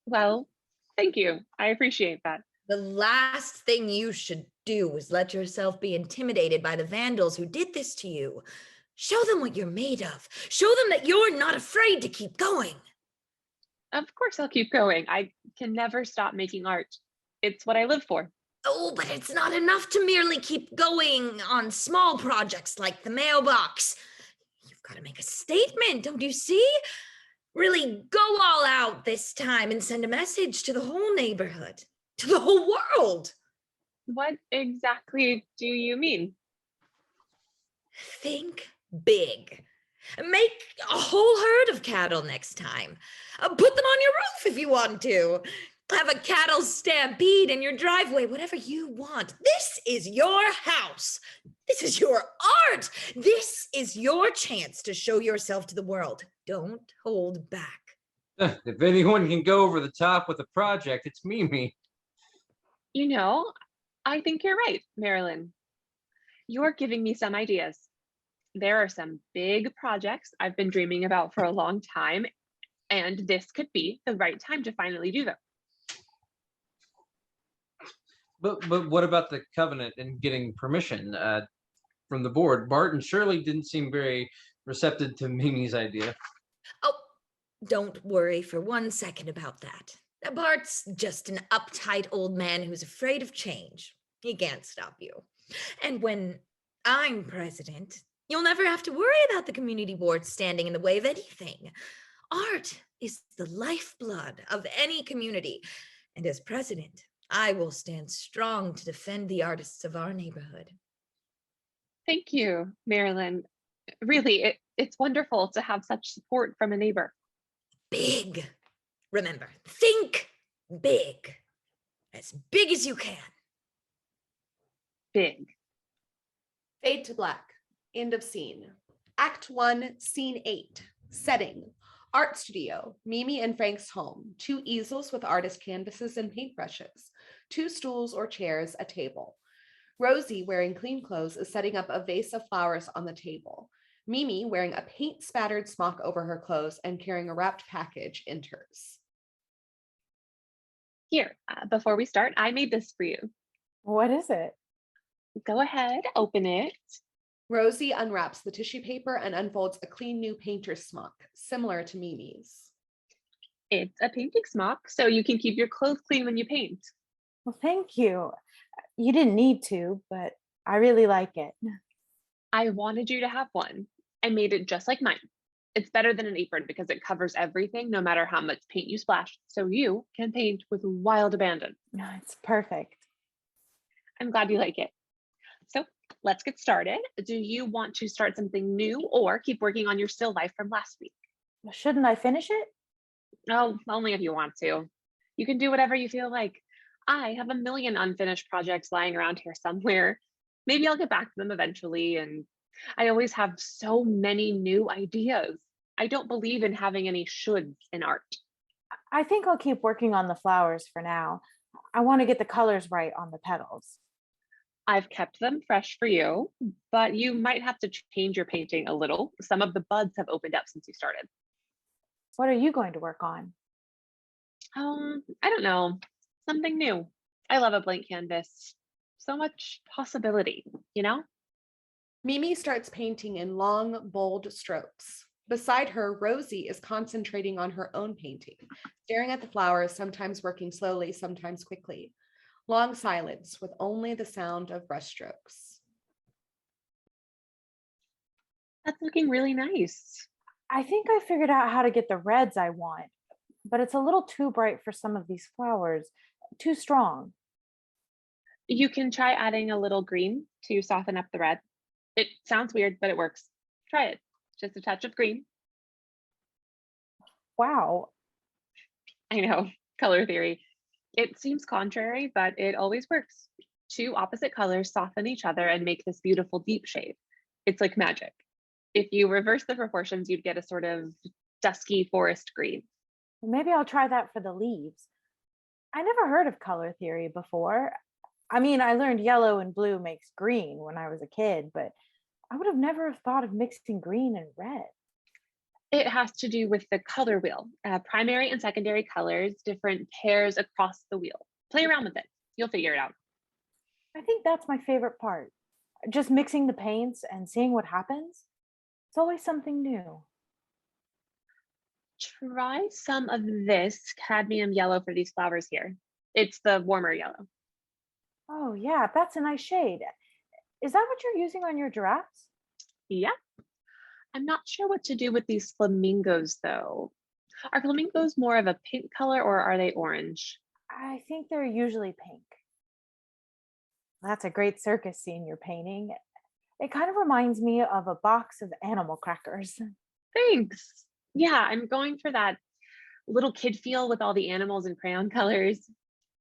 Well, thank you. I appreciate that. The last thing you should do is let yourself be intimidated by the vandals who did this to you. Show them what you're made of. Show them that you're not afraid to keep going. Of course I'll keep going. I can never stop making art. It's what I live for. Oh, but it's not enough to merely keep going on small projects like the mailbox. You've got to make a statement, don't you see? Really go all out this time and send a message to the whole neighborhood, to the whole world. What exactly do you mean? Think big. Make a whole herd of cattle next time. Put them on your roof if you want to. Have a cattle stampede in your driveway, whatever you want. This is your house. This is your art. This is your chance to show yourself to the world. Don't hold back. If anyone can go over the top with a project, it's Mimi. You know, I think you're right, Marilyn. You're giving me some ideas. There are some big projects I've been dreaming about for a long time, and this could be the right time to finally do them. But what about the covenant and getting permission from the board? Bart and Shirley didn't seem very receptive to Mimi's idea. Oh, don't worry for 1 second about that. Bart's just an uptight old man who's afraid of change. He can't stop you. And when I'm president, you'll never have to worry about the community board standing in the way of anything. Art is the lifeblood of any community. And as president, I will stand strong to defend the artists of our neighborhood. Thank you, Marilyn. Really, it's wonderful to have such support from a neighbor. Big. Remember, think big. As big as you can. Big. Fade to black. End of scene. Act 1, Scene 8. Setting. Art studio. Mimi and Frank's home. 2 easels with artist canvases and paintbrushes. 2 stools or chairs, a table. Rosie, wearing clean clothes, is setting up a vase of flowers on the table. Mimi, wearing a paint-spattered smock over her clothes and carrying a wrapped package, enters. Here, before we start, I made this for you. What is it? Go ahead, open it. Rosie unwraps the tissue paper and unfolds a clean new painter's smock, similar to Mimi's. It's a painting smock, so you can keep your clothes clean when you paint. Well, thank you. You didn't need to, but I really like it. I wanted you to have one. I made it just like mine. It's better than an apron because it covers everything, no matter how much paint you splash, so you can paint with wild abandon. No, it's perfect. I'm glad you like it. So let's get started. Do you want to start something new or keep working on your still life from last week? Well, shouldn't I finish it? Oh, only if you want to. You can do whatever you feel like. I have a million unfinished projects lying around here somewhere. Maybe I'll get back to them eventually, and I always have so many new ideas. I don't believe in having any shoulds in art. I think I'll keep working on the flowers for now. I want to get the colors right on the petals. I've kept them fresh for you, but you might have to change your painting a little. Some of the buds have opened up since you started. What are you going to work on? I don't know. Something new. I love a blank canvas. So much possibility, you know? Mimi starts painting in long, bold strokes. Beside her, Rosie is concentrating on her own painting, staring at the flowers, sometimes working slowly, sometimes quickly. Long silence with only the sound of brushstrokes. That's looking really nice. I think I figured out how to get the reds I want, but it's a little too bright for some of these flowers, too strong. You can try adding a little green to soften up the red. It sounds weird, but it works. Try it. Just a touch of green. Wow. I know, color theory. It seems contrary, but it always works. 2 opposite colors soften each other and make this beautiful deep shade. It's like magic. If you reverse the proportions, you'd get a sort of dusky forest green. Maybe I'll try that for the leaves. I never heard of color theory before. I mean, I learned yellow and blue makes green when I was a kid, but I would have never thought of mixing green and red. It has to do with the color wheel, primary and secondary colors, different pairs across the wheel. Play around with it. You'll figure it out. I think that's my favorite part. Just mixing the paints and seeing what happens. It's always something new. Try some of this cadmium yellow for these flowers here. It's the warmer yellow. Oh, yeah, that's a nice shade. Is that what you're using on your giraffes? Yeah. I'm not sure what to do with these flamingos though. Are flamingos more of a pink color or are they orange? I think they're usually pink. That's a great circus scene you're painting. It kind of reminds me of a box of animal crackers. Thanks. Yeah, I'm going for that little kid feel with all the animals and crayon colors.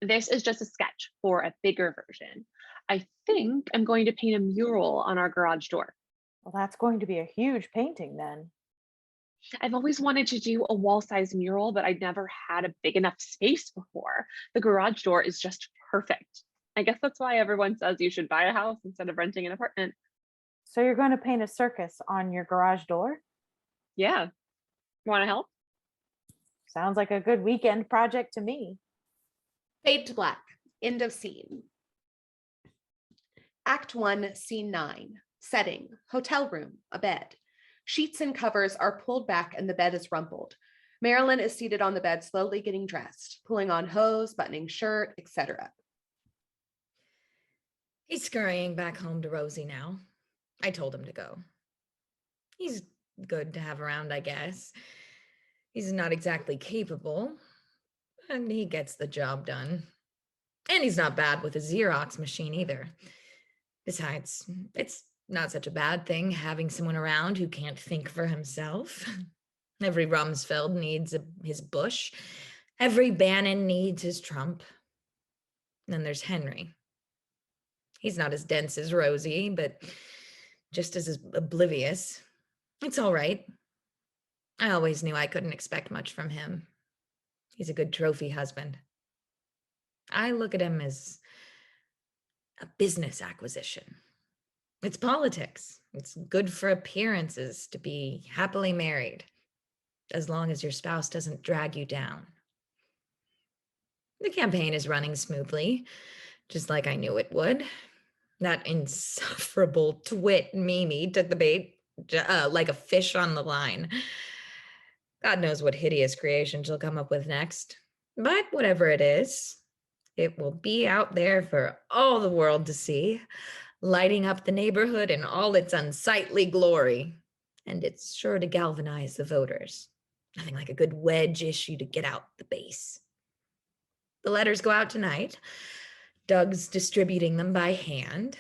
This is just a sketch for a bigger version. I think I'm going to paint a mural on our garage door. Well, that's going to be a huge painting then. I've always wanted to do a wall-sized mural, but I'd never had a big enough space before. The garage door is just perfect. I guess that's why everyone says you should buy a house instead of renting an apartment. So you're going to paint a circus on your garage door? Yeah. Want to help? Sounds like a good weekend project to me. Fade to black. End of scene. Act 1, Scene 9. Setting. Hotel room. A bed. Sheets and covers are pulled back and the bed is rumpled. Marilyn is seated on the bed, slowly getting dressed, pulling on hose, buttoning shirt, etc. He's scurrying back home to Rosie now. I told him to go. He's good to have around, I guess. He's not exactly capable, and he gets the job done. And he's not bad with a Xerox machine either. Besides, it's not such a bad thing having someone around who can't think for himself. Every Rumsfeld needs his Bush. Every Bannon needs his Trump. And then there's Henry. He's not as dense as Rosie, but just as oblivious. It's all right. I always knew I couldn't expect much from him. He's a good trophy husband. I look at him as a business acquisition. It's politics. It's good for appearances to be happily married, as long as your spouse doesn't drag you down. The campaign is running smoothly, just like I knew it would. That insufferable twit Mimi took the bait like a fish on the line. God knows what hideous creation she'll come up with next. But whatever it is, it will be out there for all the world to see, lighting up the neighborhood in all its unsightly glory. And it's sure to galvanize the voters. Nothing like a good wedge issue to get out the base. The letters go out tonight. Doug's distributing them by hand.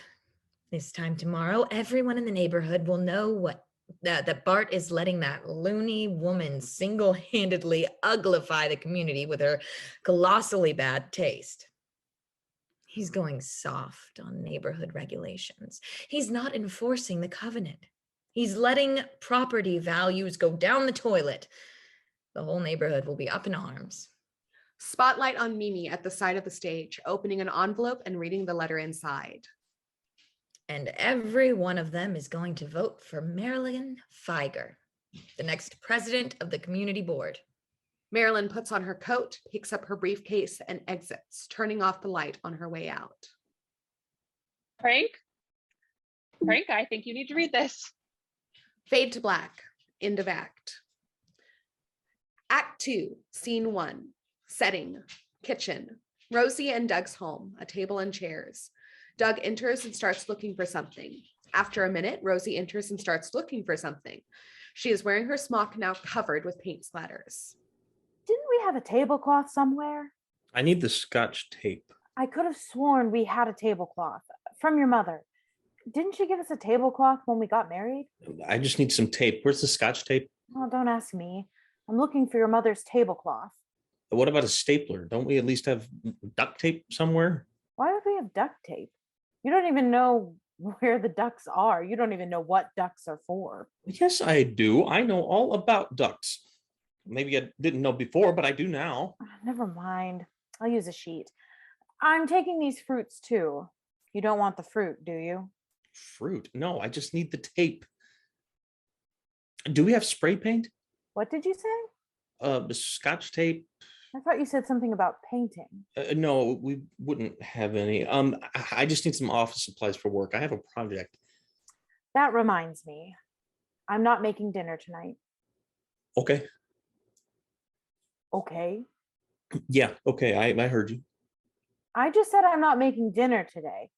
This time tomorrow, everyone in the neighborhood will know that Bart is letting that loony woman single-handedly uglify the community with her colossally bad taste. He's going soft on neighborhood regulations. He's not enforcing the covenant. He's letting property values go down the toilet. The whole neighborhood will be up in arms. Spotlight on Mimi at the side of the stage, opening an envelope and reading the letter inside. And every one of them is going to vote for Marilyn Feiger, the next president of the community board. Marilyn puts on her coat, picks up her briefcase, and exits, turning off the light on her way out. Frank, I think you need to read this. Fade to black. End of act. Act 2, Scene 1. Setting, kitchen. Rosie and Doug's home, a table and chairs. Doug enters and starts looking for something. After a minute, Rosie enters and starts looking for something. She is wearing her smock, now covered with paint splatters. Didn't we have a tablecloth somewhere? I need the Scotch tape. I could have sworn we had a tablecloth from your mother. Didn't she give us a tablecloth when we got married? I just need some tape. Where's the Scotch tape? Oh, don't ask me. I'm looking for your mother's tablecloth. What about a stapler? Don't we at least have duct tape somewhere? Why would we have duct tape? You don't even know where the ducks are. You don't even know what ducks are for. Yes, I do. I know all about ducks. Maybe I didn't know before, but I do now. Never mind. I'll use a sheet. I'm taking these fruits too. You don't want the fruit, do you? Fruit? No, I just need the tape. Do we have spray paint? What did you say? Scotch tape? I thought you said something about painting. No, we wouldn't have any. I just need some office supplies for work. I have a project. That reminds me. I'm not making dinner tonight. Okay. Okay. Yeah, okay, I heard you. I just said I'm not making dinner today.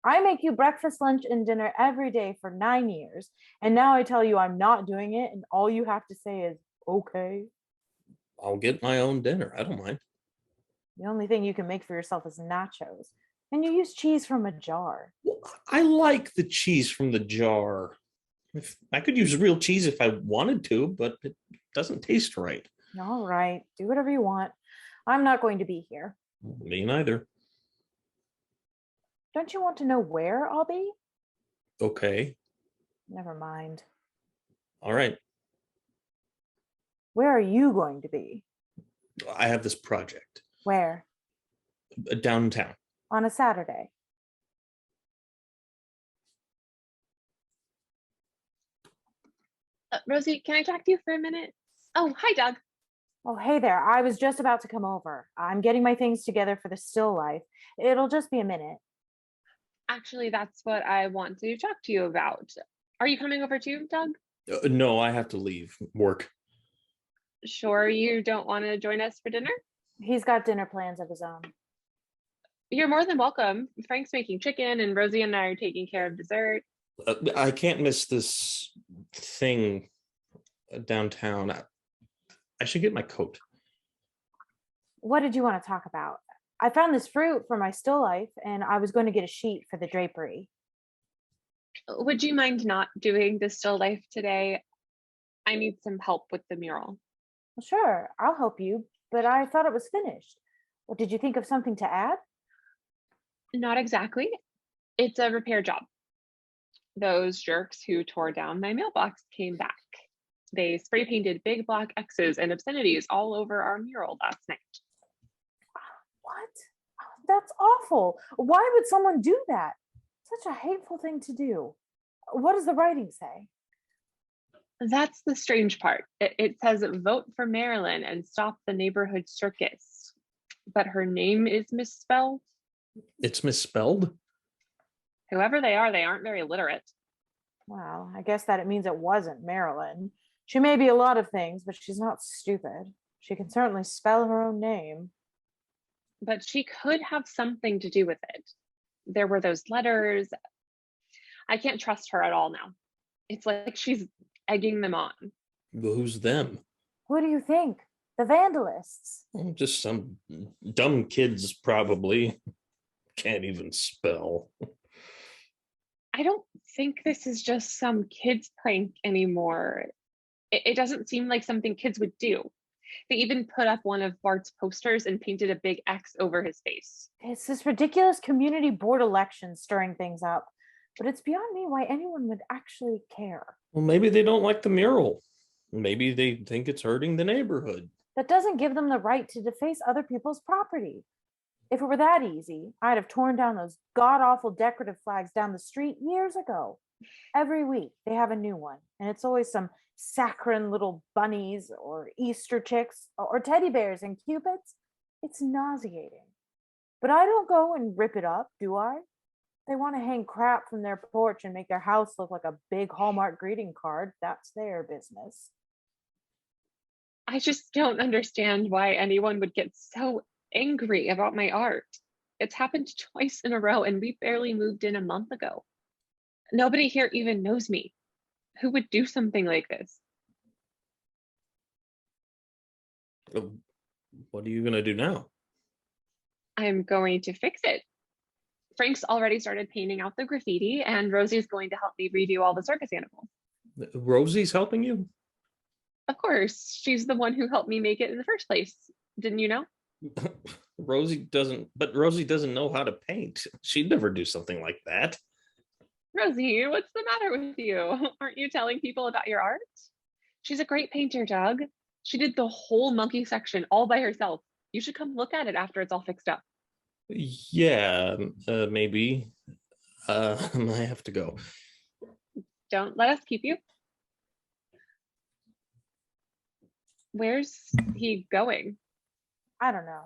I make you breakfast, lunch, and dinner every day for 9 years. And now I tell you I'm not doing it. And all you have to say is, okay. I'll get my own dinner. I don't mind. The only thing you can make for yourself is nachos. And you use cheese from a jar. Well, I like the cheese from the jar. If I could use real cheese if I wanted to, but it doesn't taste right. All right, do whatever you want. I'm not going to be here. Me neither. Don't you want to know where I'll be? Okay. Never mind. All right. Where are you going to be? I have this project Where? downtown. On a Saturday. Rosie, can I talk to you for a minute? Oh, hi, Doug. Oh, hey there. I was just about to come over. I'm getting my things together for the still life. It'll just be a minute. Actually, that's what I want to talk to you about. Are you coming over too, Doug? No, I have to leave work. Sure you don't want to join us for dinner? He's got dinner plans of his own. You're more than welcome. Frank's making chicken and Rosie and I are taking care of dessert. I can't miss this thing downtown. I should get my coat. What did you want to talk about? I found this fruit for my still life, and I was going to get a sheet for the drapery. Would you mind not doing the still life today? I need some help with the mural. Well, sure, I'll help you, but I thought it was finished. Well, did you think of something to add? Not exactly. It's a repair job. Those jerks who tore down my mailbox came back. They spray painted big black X's and obscenities all over our mural last night. What? That's awful. Why would someone do that? Such a hateful thing to do. What does the writing say? That's the strange part. It says vote for Marilyn and stop the neighborhood circus. But her name is misspelled. It's misspelled? Whoever they aren't very literate. Well, I guess that it means it wasn't Marilyn. She may be a lot of things, but she's not stupid. She can certainly spell her own name. But she could have something to do with it. There were those letters. I can't trust her at all now. It's like she's egging them on. Who's them? Who do you think? The vandalists. Just some dumb kids, probably. Can't even spell. I don't think this is just some kids prank anymore. It doesn't seem like something kids would do. They even put up one of Bart's posters and painted a big X over his face. It's this ridiculous community board election stirring things up, but it's beyond me why anyone would actually care. Well, maybe they don't like the mural. Maybe they think it's hurting the neighborhood. That doesn't give them the right to deface other people's property. If it were that easy, I'd have torn down those god-awful decorative flags down the street years ago. Every week, they have a new one, and it's always some saccharine little bunnies or Easter chicks or teddy bears and cupids. It's nauseating. But I don't go and rip it up, do I? They want to hang crap from their porch and make their house look like a big Hallmark greeting card. That's their business. I just don't understand why anyone would get so angry about my art. It's happened twice in a row, and we barely moved in a month ago. Nobody here even knows me. Who would do something like this? What are you going to do now? I'm going to fix it. Frank's already started painting out the graffiti, and Rosie's going to help me redo all the circus animals. Rosie's helping you? Of course, she's the one who helped me make it in the first place. Didn't you know? Rosie doesn't know how to paint. She'd never do something like that. Rosie, what's the matter with you? Aren't you telling people about your art? She's a great painter, Doug. She did the whole monkey section all by herself. You should come look at it after it's all fixed up. Yeah, maybe. I have to go. Don't let us keep you. Where's he going? I don't know.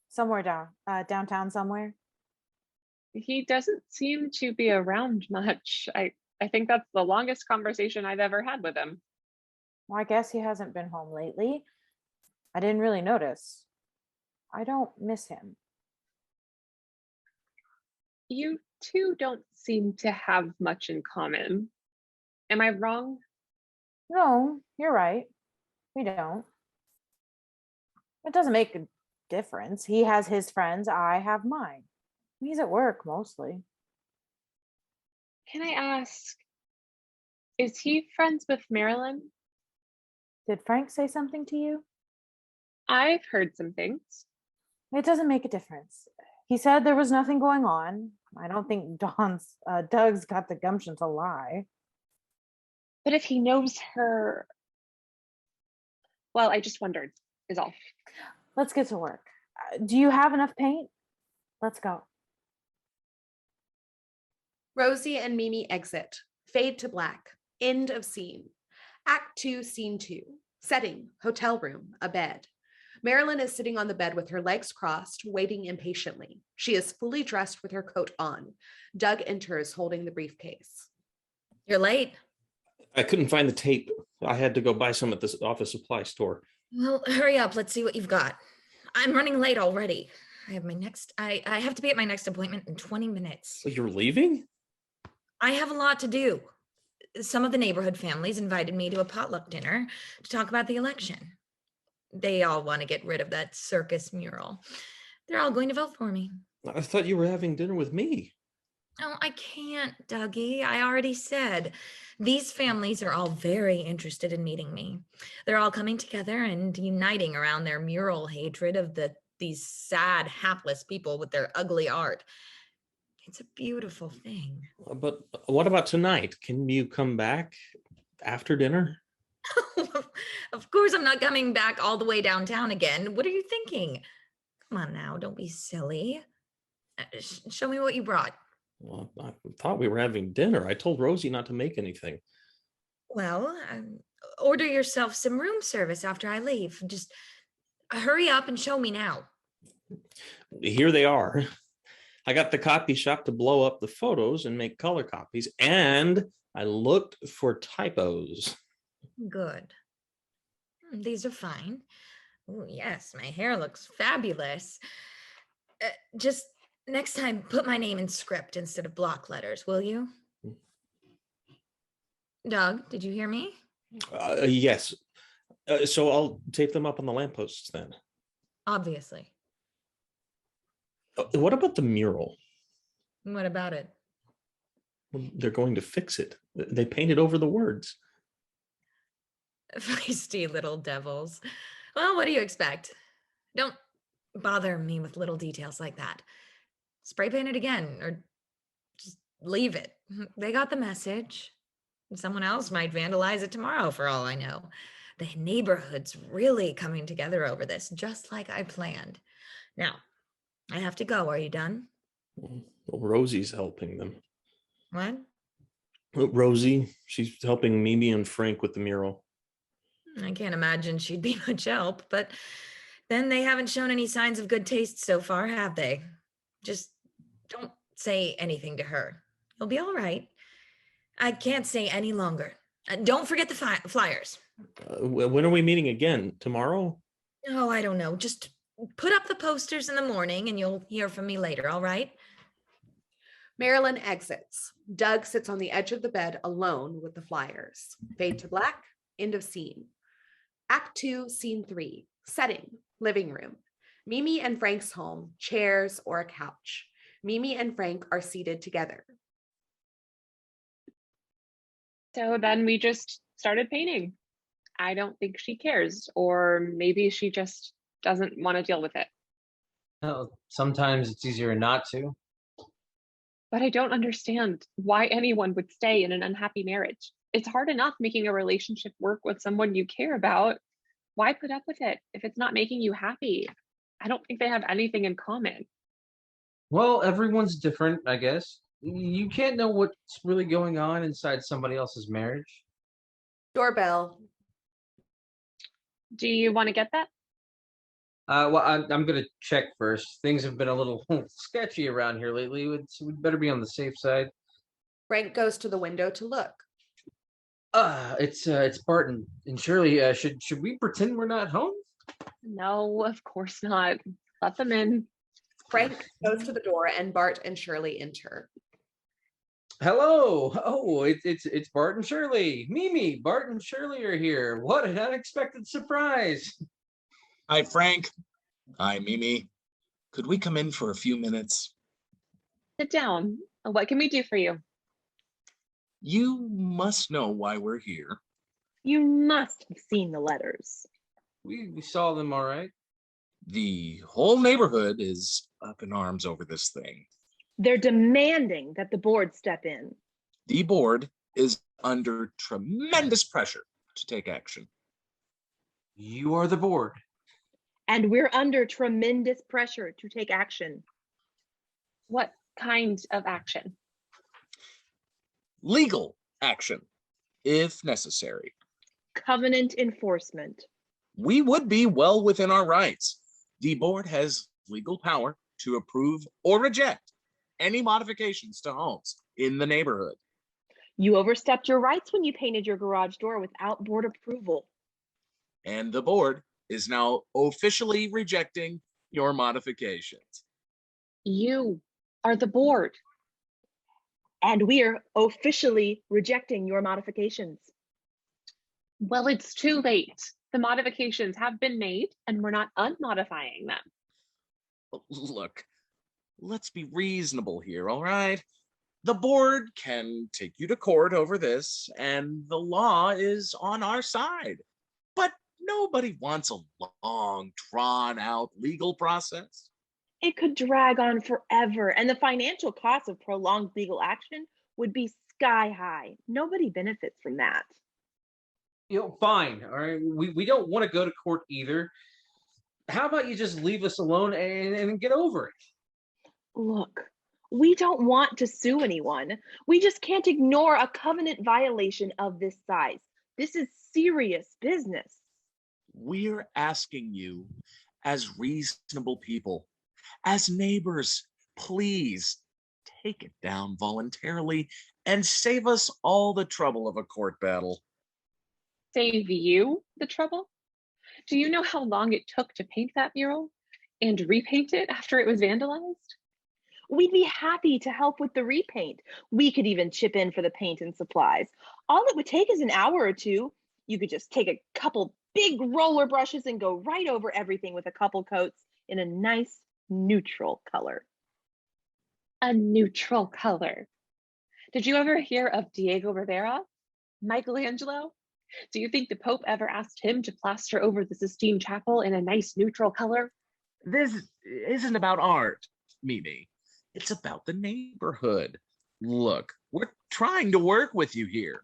Somewhere downtown somewhere. He doesn't seem to be around much. I think that's the longest conversation I've ever had with him. Well, I guess he hasn't been home lately. I didn't really notice. I don't miss him. You two don't seem to have much in common. Am I wrong? No, you're right. We don't. It doesn't make a difference. He has his friends, I have mine. He's at work mostly. Can I ask, is he friends with Marilyn? Did Frank say something to you? I've heard some things. It doesn't make a difference. He said there was nothing going on. I don't think Doug's got the gumption to lie. But if he knows her, well, I just wondered, is all. Let's get to work. Do you have enough paint? Let's go. Rosie and Mimi exit. Fade to black. End of scene. Act 2, Scene 2. Setting, hotel room, a bed. Marilyn is sitting on the bed with her legs crossed, waiting impatiently. She is fully dressed with her coat on. Doug enters holding the briefcase. You're late. I couldn't find the tape. I had to go buy some at this office supply store. Well, hurry up. Let's see what you've got. I'm running late already. I have to be at my next appointment in 20 minutes. You're leaving? I have a lot to do. Some of the neighborhood families invited me to a potluck dinner to talk about the election. They all want to get rid of that circus mural. They're all going to vote for me. I thought you were having dinner with me. Oh, I can't, Dougie. I already said. These families are all very interested in meeting me. They're all coming together and uniting around their mural hatred of these sad, hapless people with their ugly art. It's a beautiful thing. But what about tonight? Can you come back after dinner? Of course, I'm not coming back all the way downtown again. What are you thinking? Come on now, don't be silly. Show me what you brought. Well, I thought we were having dinner. I told Rosie not to make anything. Well, order yourself some room service after I leave. Just hurry up and show me now. Here they are. I got the copy shop to blow up the photos and make color copies, and I looked for typos. Good. These are fine. Oh, yes, my hair looks fabulous. Just next time, put my name in script instead of block letters, will you? Doug, did you hear me? Yes. So I'll tape them up on the lampposts then. Obviously. What about the mural? What about it? They're going to fix it. They painted over the words. Feisty little devils. Well, what do you expect? Don't bother me with little details like that. Spray paint it again or just leave it. They got the message. Someone else might vandalize it tomorrow for all I know. The neighborhood's really coming together over this, just like I planned. Now, I have to go. Are you done? Well, Rosie's helping them. What? Rosie, she's helping Mimi and Frank with the mural. I can't imagine she'd be much help, but then they haven't shown any signs of good taste so far, have they? Just don't say anything to her. You'll be all right. I can't say any longer. Don't forget the flyers. When are we meeting again? Tomorrow? Oh, I don't know. Just put up the posters in the morning and you'll hear from me later, all right? Marilyn exits. Doug sits on the edge of the bed alone with the flyers. Fade to black. End of scene. Act 2, Scene 3. Setting, living room. Mimi and Frank's home, chairs or a couch. Mimi and Frank are seated together. So then we just started painting. I don't think she cares, or maybe she just doesn't want to deal with it. Well, sometimes it's easier not to. But I don't understand why anyone would stay in an unhappy marriage. It's hard enough making a relationship work with someone you care about. Why put up with it if it's not making you happy? I don't think they have anything in common. Well, everyone's different, I guess. You can't know what's really going on inside somebody else's marriage. Doorbell. Do you want to get that? Well, I'm going to check first. Things have been a little sketchy around here lately. We'd better be on the safe side. Frank goes to the window to look. It's Bart and Shirley. Should we pretend we're not home? No, of course not. Let them in. Frank goes to the door and Bart and Shirley enter. Hello. Oh, it's Bart and Shirley. Mimi, Bart and Shirley are here. What an unexpected surprise. Hi, Frank. Hi, Mimi. Could we come in for a few minutes? Sit down. What can we do for you? You must know why we're here. You must have seen the letters. We saw them all right. The whole neighborhood is up in arms over this thing. They're demanding that the board step in. The board is under tremendous pressure to take action. You are the board. And we're under tremendous pressure to take action. What kind of action? Legal action, if necessary. Covenant enforcement. We would be well within our rights. The board has legal power to approve or reject any modifications to homes in the neighborhood. You overstepped your rights when you painted your garage door without board approval. And the board is now officially rejecting your modifications. You are the board. And we're officially rejecting your modifications. Well, it's too late. The modifications have been made and we're not unmodifying them. Look, let's be reasonable here, all right? The board can take you to court over this, and the law is on our side. But nobody wants a long, drawn out legal process. It could drag on forever, and the financial cost of prolonged legal action would be sky high. Nobody benefits from that. Fine. All right. We don't want to go to court either. How about you just leave us alone and get over it? Look, we don't want to sue anyone. We just can't ignore a covenant violation of this size. This is serious business. We're asking you, as reasonable people, as neighbors, please take it down voluntarily and save us all the trouble of a court battle. Save you the trouble? Do you know how long it took to paint that mural and repaint it after it was vandalized? We'd be happy to help with the repaint. We could even chip in for the paint and supplies. All it would take is an hour or two. You could just take a couple big roller brushes and go right over everything with a couple coats in a nice neutral color. A neutral color. Did you ever hear of Diego Rivera? Michelangelo? Do you think the Pope ever asked him to plaster over the Sistine Chapel in a nice neutral color? This isn't about art, Mimi. It's about the neighborhood. Look, we're trying to work with you here.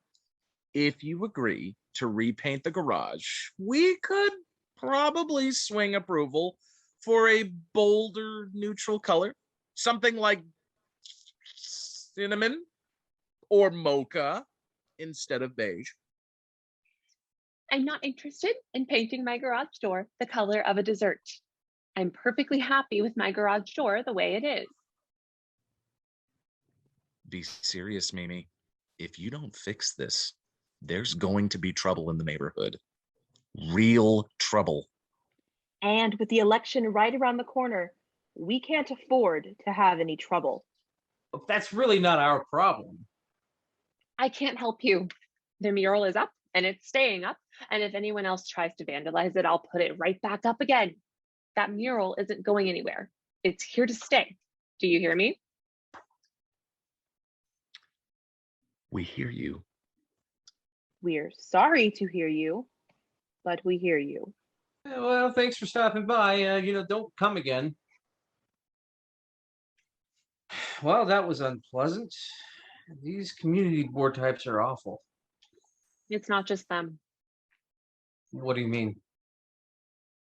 If you agree to repaint the garage, we could probably swing approval for a bolder neutral color. Something like cinnamon or mocha instead of beige. I'm not interested in painting my garage door the color of a dessert. I'm perfectly happy with my garage door the way it is. Be serious, Mimi. If you don't fix this, there's going to be trouble in the neighborhood. Real trouble. And with the election right around the corner, we can't afford to have any trouble. That's really not our problem. I can't help you. The mural is up and it's staying up. And if anyone else tries to vandalize it, I'll put it right back up again. That mural isn't going anywhere. It's here to stay. Do you hear me? We hear you. We're sorry to hear you, but we hear you. Well, thanks for stopping by. Don't come again. Well, that was unpleasant. These community board types are awful. It's not just them. What do you mean?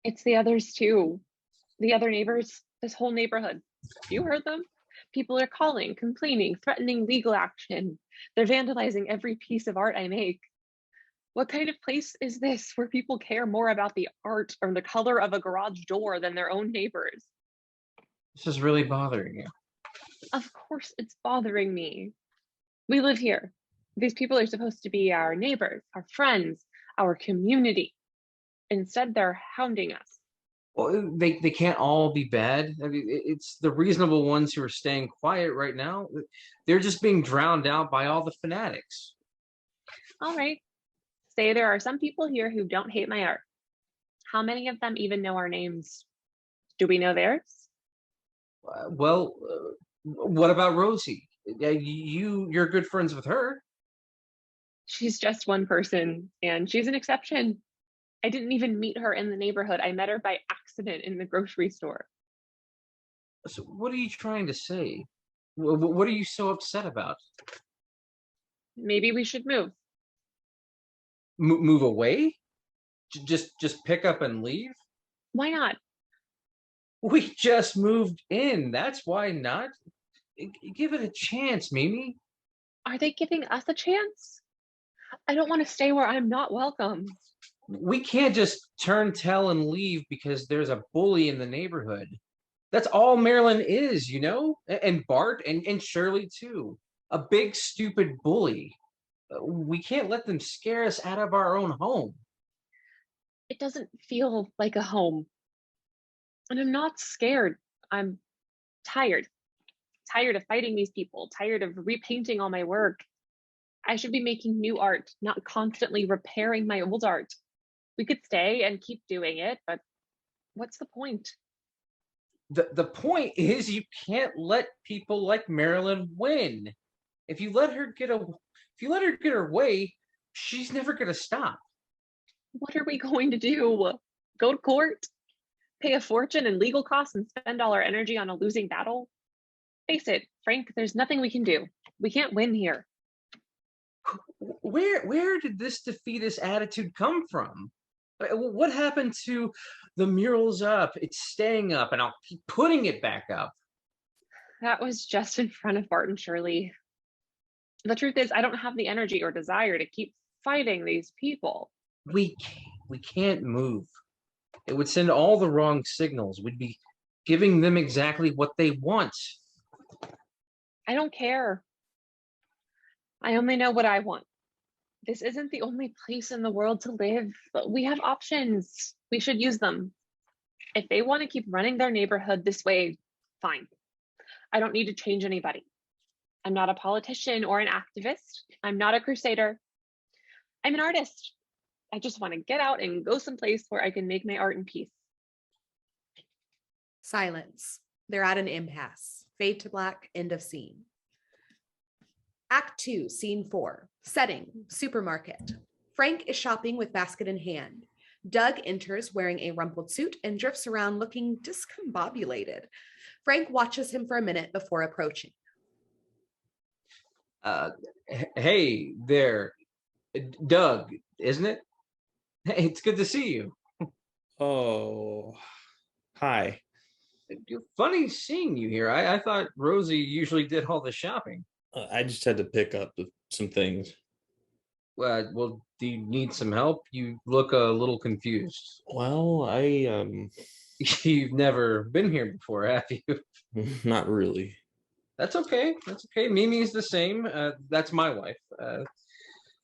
It's the others too. The other neighbors, this whole neighborhood. You heard them? People are calling, complaining, threatening legal action. They're vandalizing every piece of art I make. What kind of place is this where people care more about the art or the color of a garage door than their own neighbors? This is really bothering you. Of course it's bothering me. We live here. These people are supposed to be our neighbors, our friends, our community. Instead, they're hounding us. Well, they can't all be bad. I mean, it's the reasonable ones who are staying quiet right now. They're just being drowned out by all the fanatics. All right. Say there are some people here who don't hate my art. How many of them even know our names? Do we know theirs? What about Rosie? You're good friends with her. She's just one person, and she's an exception. I didn't even meet her in the neighborhood. I met her by accident in the grocery store. So what are you trying to say? What are you so upset about? Maybe we should move. Move away? Just pick up and leave? Why not? We just moved in. That's why not. Give it a chance, Mimi. Are they giving us a chance? I don't want to stay where I'm not welcome. We can't just turn tail and leave because there's a bully in the neighborhood. That's all Marilyn is, and Bart and Shirley too. A big stupid bully. We can't let them scare us out of our own home. It doesn't feel like a home. And I'm not scared. I'm tired. Tired of fighting these people, tired of repainting all my work. I should be making new art, not constantly repairing my old art. We could stay and keep doing it, but what's the point? The point is you can't let people like Marilyn win. If you let her get her way, she's never gonna stop. What are we going to do? Go to court? Pay a fortune in legal costs and spend all our energy on a losing battle? Face it, Frank, there's nothing we can do. We can't win here. Where did this defeatist attitude come from? What happened to the mural's up? It's staying up, and I'll keep putting it back up. That was just in front of Bart and Shirley. The truth is, I don't have the energy or desire to keep fighting these people. We can't move. It would send all the wrong signals. We'd be giving them exactly what they want. I don't care. I only know what I want. This isn't the only place in the world to live, but we have options. We should use them. If they want to keep running their neighborhood this way, fine. I don't need to change anybody. I'm not a politician or an activist. I'm not a crusader. I'm an artist. I just want to get out and go someplace where I can make my art in peace. Silence. They're at an impasse. Fade to black. End of scene. Act 2, Scene 4. Setting, supermarket. Frank is shopping with basket in hand. Doug enters wearing a rumpled suit and drifts around looking discombobulated. Frank watches him for a minute before approaching. Hey there, Doug, isn't it? Hey, it's good to see you. Oh, hi. Funny seeing you here. I thought Rosie usually did all the shopping. I just had to pick up some things. Well, do you need some help? You look a little confused. Well, You've never been here before, have you? not really. That's okay. That's okay. Mimi's the same. That's my wife.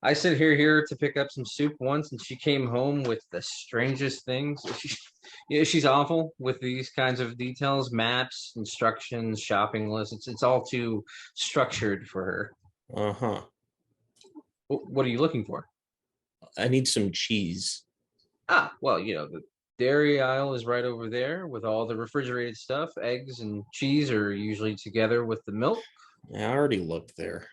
I sit here to pick up some soup once, and she came home with the strangest things. She's awful with these kinds of details, maps, instructions, shopping lists. It's all too structured for her. Uh-huh. What are you looking for? I need some cheese. Well, the dairy aisle is right over there with all the refrigerated stuff. Eggs and cheese are usually together with the milk. I already looked there.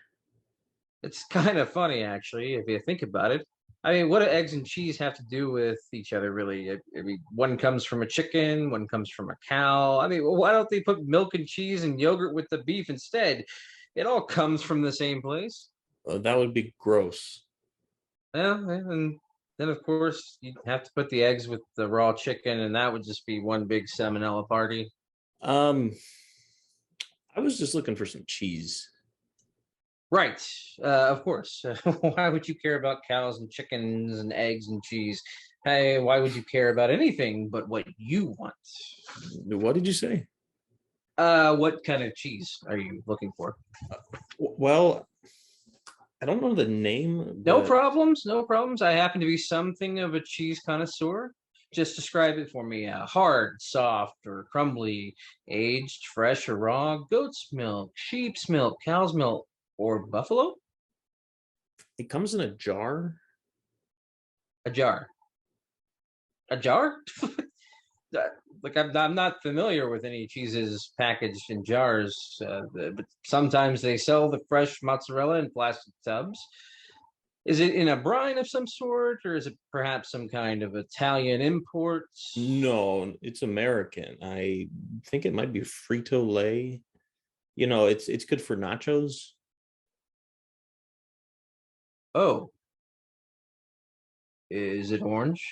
It's kind of funny, actually, if you think about it. I mean, what do eggs and cheese have to do with each other, really? I mean, one comes from a chicken, one comes from a cow. I mean, why don't they put milk and cheese and yogurt with the beef instead? It all comes from the same place. That would be gross. Well, and then, of course, you'd have to put the eggs with the raw chicken, and that would just be one big salmonella party. I was just looking for some cheese. Right, of course. Why would you care about cows and chickens and eggs and cheese? Hey, why would you care about anything but what you want? What did you say? What kind of cheese are you looking for? Well, I don't know the name. No but- problems, no problems. I happen to be something of a cheese connoisseur. Just describe it for me. Hard, soft, or crumbly, aged, fresh, or raw, goat's milk, sheep's milk, cow's milk, or buffalo? It comes in a jar. A jar. A jar? Like I'm not familiar with any cheeses packaged in jars, but sometimes they sell the fresh mozzarella in plastic tubs. Is it in a brine of some sort, or is it perhaps some kind of Italian import? No, it's American. I think it might be Frito-Lay. It's good for nachos. Oh. Is it orange?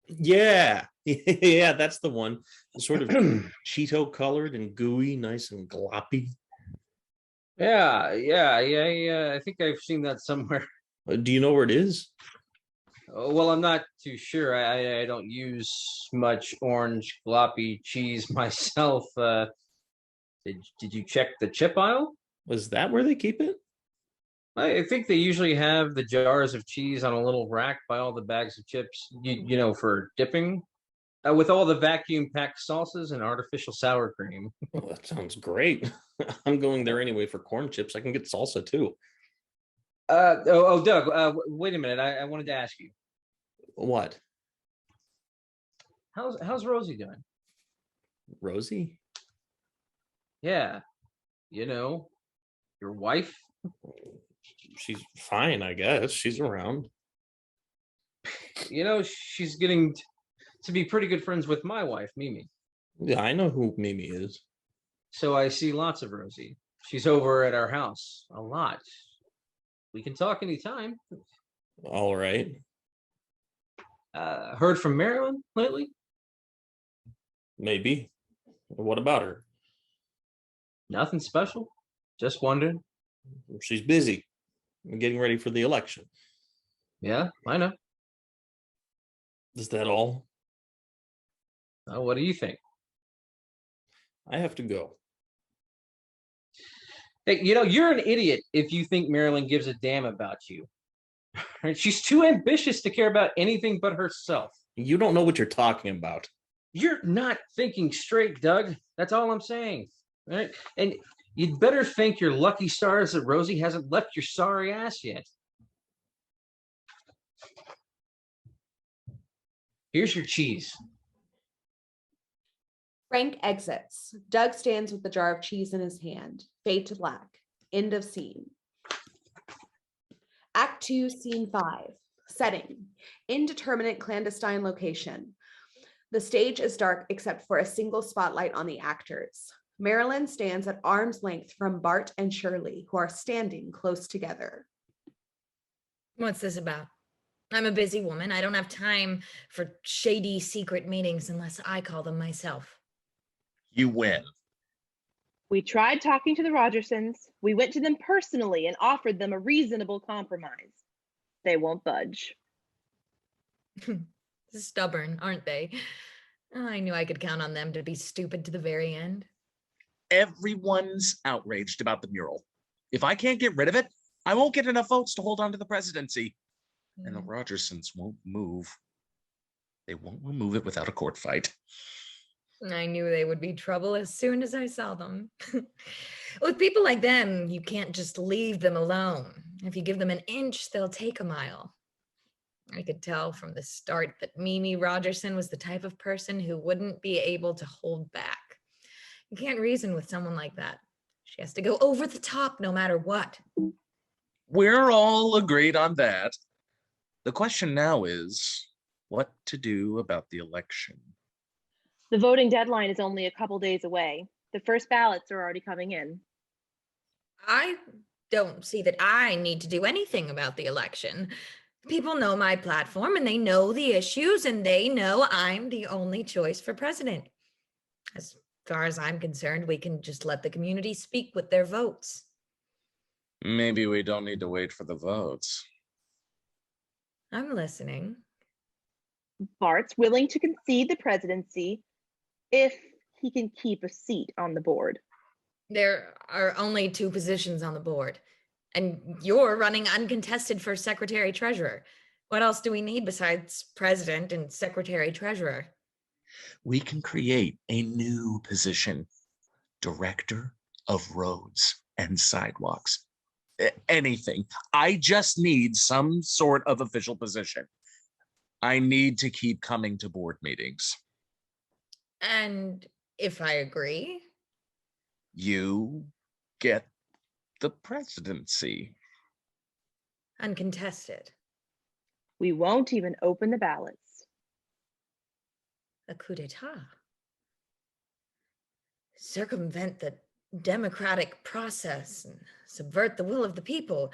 Yeah. Yeah, that's the one. Sort of Cheeto colored and gooey, nice and gloppy. Yeah. I think I've seen that somewhere. Do you know where it is? Well, I'm not too sure. I don't use much orange gloppy cheese myself. Did you check the chip aisle? Was that where they keep it? I think they usually have the jars of cheese on a little rack by all the bags of chips, for dipping, with all the vacuum packed sauces and artificial sour cream. Oh, that sounds great. I'm going there anyway for corn chips. I can get salsa too. Doug, wait a minute. I wanted to ask you, What? how's Rosie doing? Rosie? Yeah, you know, your wife. She's fine, I guess. She's around. You know, she's getting to be pretty good friends with my wife, Mimi. Yeah, I know who Mimi is. So I see lots of Rosie. She's over at our house a lot. We can talk anytime. All right. Heard from Marilyn lately? Maybe. What about her? Nothing special. Just wondering. She's busy getting ready for the election. Yeah, I know. Is that all? What do you think? I have to go. Hey, you know, you're an idiot if you think Marilyn gives a damn about you. She's too ambitious to care about anything but herself. You don't know what you're talking about. You're not thinking straight, Doug. That's all I'm saying. All right? And you'd better thank your lucky stars that Rosie hasn't left your sorry ass yet. Here's your cheese. Frank exits. Doug stands with the jar of cheese in his hand. Fade to black. End of scene. Act 2, Scene 5. Setting. Indeterminate clandestine location. The stage is dark except for a single spotlight on the actors. Marilyn stands at arm's length from Bart and Shirley, who are standing close together. What's this about? I'm a busy woman. I don't have time for shady secret meetings unless I call them myself. You win. We tried talking to the Rogersons. We went to them personally and offered them a reasonable compromise. They won't budge. Stubborn, aren't they? I knew I could count on them to be stupid to the very end. Everyone's outraged about the mural. If I can't get rid of it, I won't get enough votes to hold on to the presidency. And the Rogersons won't move. They won't remove it without a court fight. I knew they would be trouble as soon as I saw them. With people like them, you can't just leave them alone. If you give them an inch, they'll take a mile. I could tell from the start that Mimi Rogerson was the type of person who wouldn't be able to hold back. You can't reason with someone like that. She has to go over the top no matter what. We're all agreed on that. The question now is what to do about the election. The voting deadline is only a couple days away. The first ballots are already coming in. I don't see that I need to do anything about the election. People know my platform and they know the issues and they know I'm the only choice for president. As far as I'm concerned, we can just let the community speak with their votes. Maybe we don't need to wait for the votes. I'm listening. Bart's willing to concede the presidency if he can keep a seat on the board. There are only 2 positions on the board, and you're running uncontested for secretary treasurer. What else do we need besides president and secretary treasurer? We can create a new position, director of roads and sidewalks. Anything. I just need some sort of official position. I need to keep coming to board meetings. And if I agree? You get the presidency. Uncontested. We won't even open the ballots. A coup d'etat. Circumvent the democratic process and subvert the will of the people.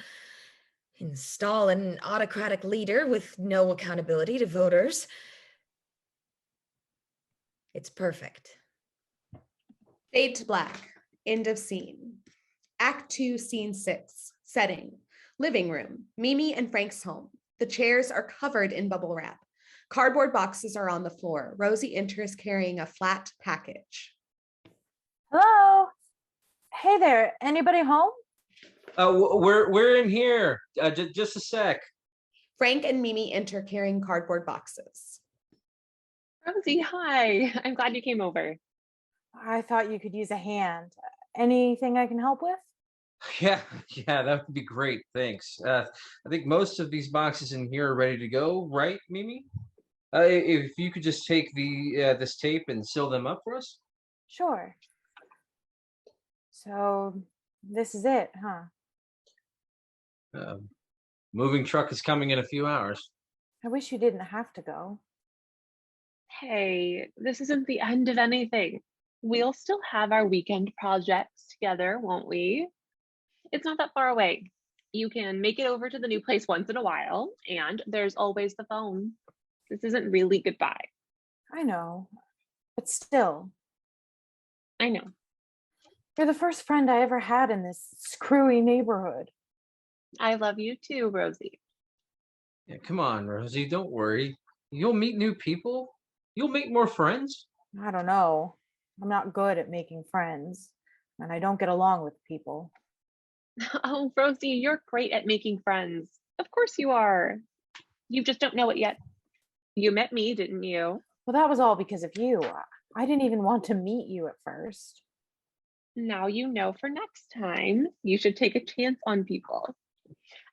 Install an autocratic leader with no accountability to voters. It's perfect. Fade to black. End of scene. Act 2, Scene 6. Setting. Living room. Mimi and Frank's home. The chairs are covered in bubble wrap. Cardboard boxes are on the floor. Rosie enters carrying a flat package. Hello. Hey there. Anybody home? We're in here. Just a sec. Frank and Mimi enter carrying cardboard boxes. Rosie, hi. I'm glad you came over. I thought you could use a hand. Anything I can help with? Yeah, yeah, that would be great. Thanks. I think most of these boxes in here are ready to go, right, Mimi? If you could just take the this tape and seal them up for us. Sure. So this is it, huh? Uh, moving truck is coming in a few hours. I wish you didn't have to go. Hey, this isn't the end of anything. We'll still have our weekend projects together, won't we? It's not that far away. You can make it over to the new place once in a while, and there's always the phone. This isn't really goodbye. I know, but still, I know. you're the first friend I ever had in this screwy neighborhood. I love you too, Rosie. Yeah, come on, Rosie, don't worry. You'll meet new people. You'll make more friends. I don't know. I'm not good at making friends, and I don't get along with people. Oh, Rosie, you're great at making friends. Of course you are. You just don't know it yet. You met me, didn't you? Well, that was all because of you. I didn't even want to meet you at first. Now you know for next time. You should take a chance on people.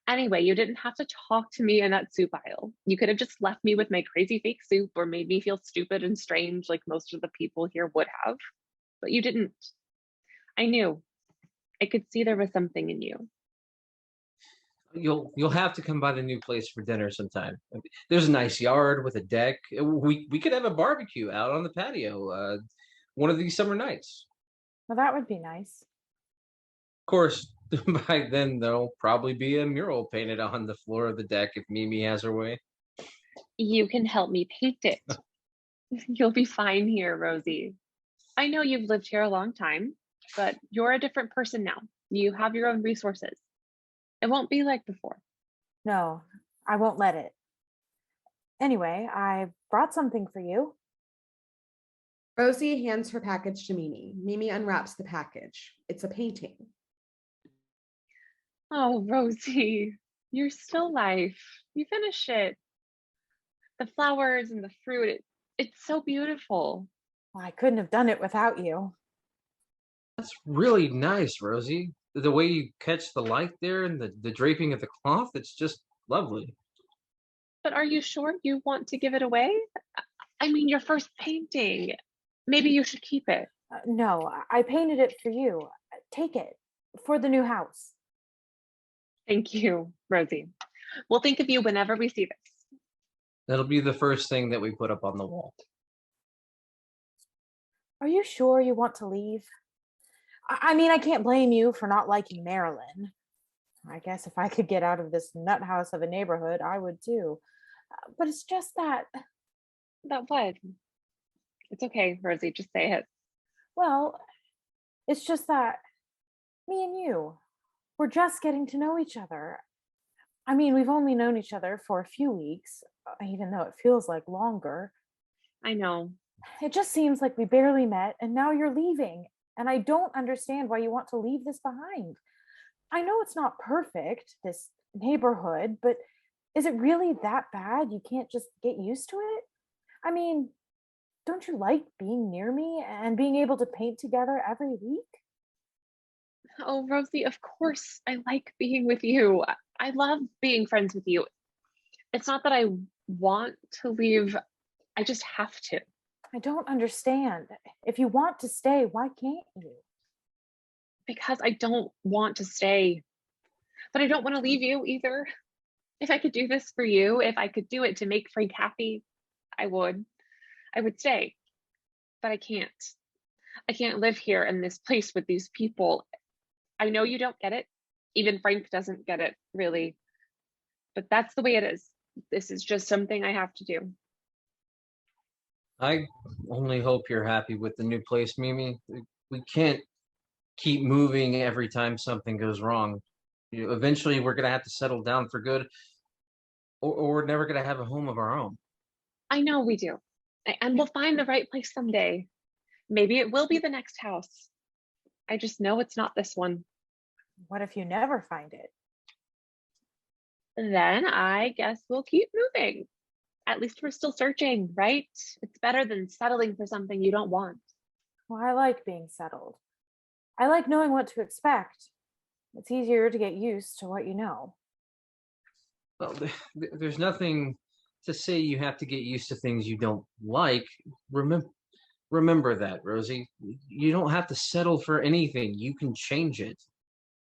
Anyway, you didn't have to talk to me in that soup aisle. You could have just left me with my crazy fake soup or made me feel stupid and strange like most of the people here would have. But you didn't. I knew. I could see there was something in you. You'll have to come by the new place for dinner sometime. There's a nice yard with a deck. We could have a barbecue out on the patio one of these summer nights. Well, that would be nice. Of course, by then there'll probably be a mural painted on the floor of the deck if Mimi has her way. You can help me paint it. You'll be fine here, Rosie. I know you've lived here a long time, but you're a different person now. You have your own resources. It won't be like before. No, I won't let it. Anyway, I brought something for you. Rosie hands her package to Mimi. Mimi unwraps the package. It's a painting. Oh, Rosie, you're still life. You finish it. The flowers and the fruit, it's so beautiful. Well, I couldn't have done it without you. That's really nice, Rosie. The way you catch the light there and the draping of the cloth, it's just lovely. But are you sure you want to give it away? I mean, your first painting. Maybe you should keep it. No, I painted it for you. Take it for the new house. Thank you, Rosie. We'll think of you whenever we see this. That'll be the first thing that we put up on the wall. Are you sure you want to leave? I mean, I can't blame you for not liking Marilyn. I guess if I could get out of this nut house of a neighborhood, I would too. But it's just that. That what? It's okay, Rosie, just say it. Well, it's just that me and you, we're just getting to know each other. I mean, we've only known each other for a few weeks, even though it feels like longer. I know. It just seems like we barely met, and now you're leaving. And I don't understand why you want to leave this behind. I know it's not perfect, this neighborhood, but is it really that bad? You can't just get used to it? I mean, don't you like being near me and being able to paint together every week? Oh, Rosie, of course I like being with you. I love being friends with you. It's not that I want to leave, I just have to. I don't understand. If you want to stay, why can't you? Because I don't want to stay, but I don't want to leave you either. If I could do this for you, if I could do it to make Frank happy, I would. I would stay, but I can't. I can't live here in this place with these people. I know you don't get it. Even Frank doesn't get it, really. But that's the way it is. This is just something I have to do. I only hope you're happy with the new place, Mimi. We can't keep moving every time something goes wrong. Eventually, we're going to have to settle down for good, or we're never going to have a home of our own. I know we do. And we'll find the right place someday. Maybe it will be the next house. I just know it's not this one. What if you never find it? Then I guess we'll keep moving. At least we're still searching, right? It's better than settling for something you don't want. Well, I like being settled. I like knowing what to expect. It's easier to get used to what you know. Well, there's nothing to say you have to get used to things you don't like. Remember that, Rosie. You don't have to settle for anything. You can change it.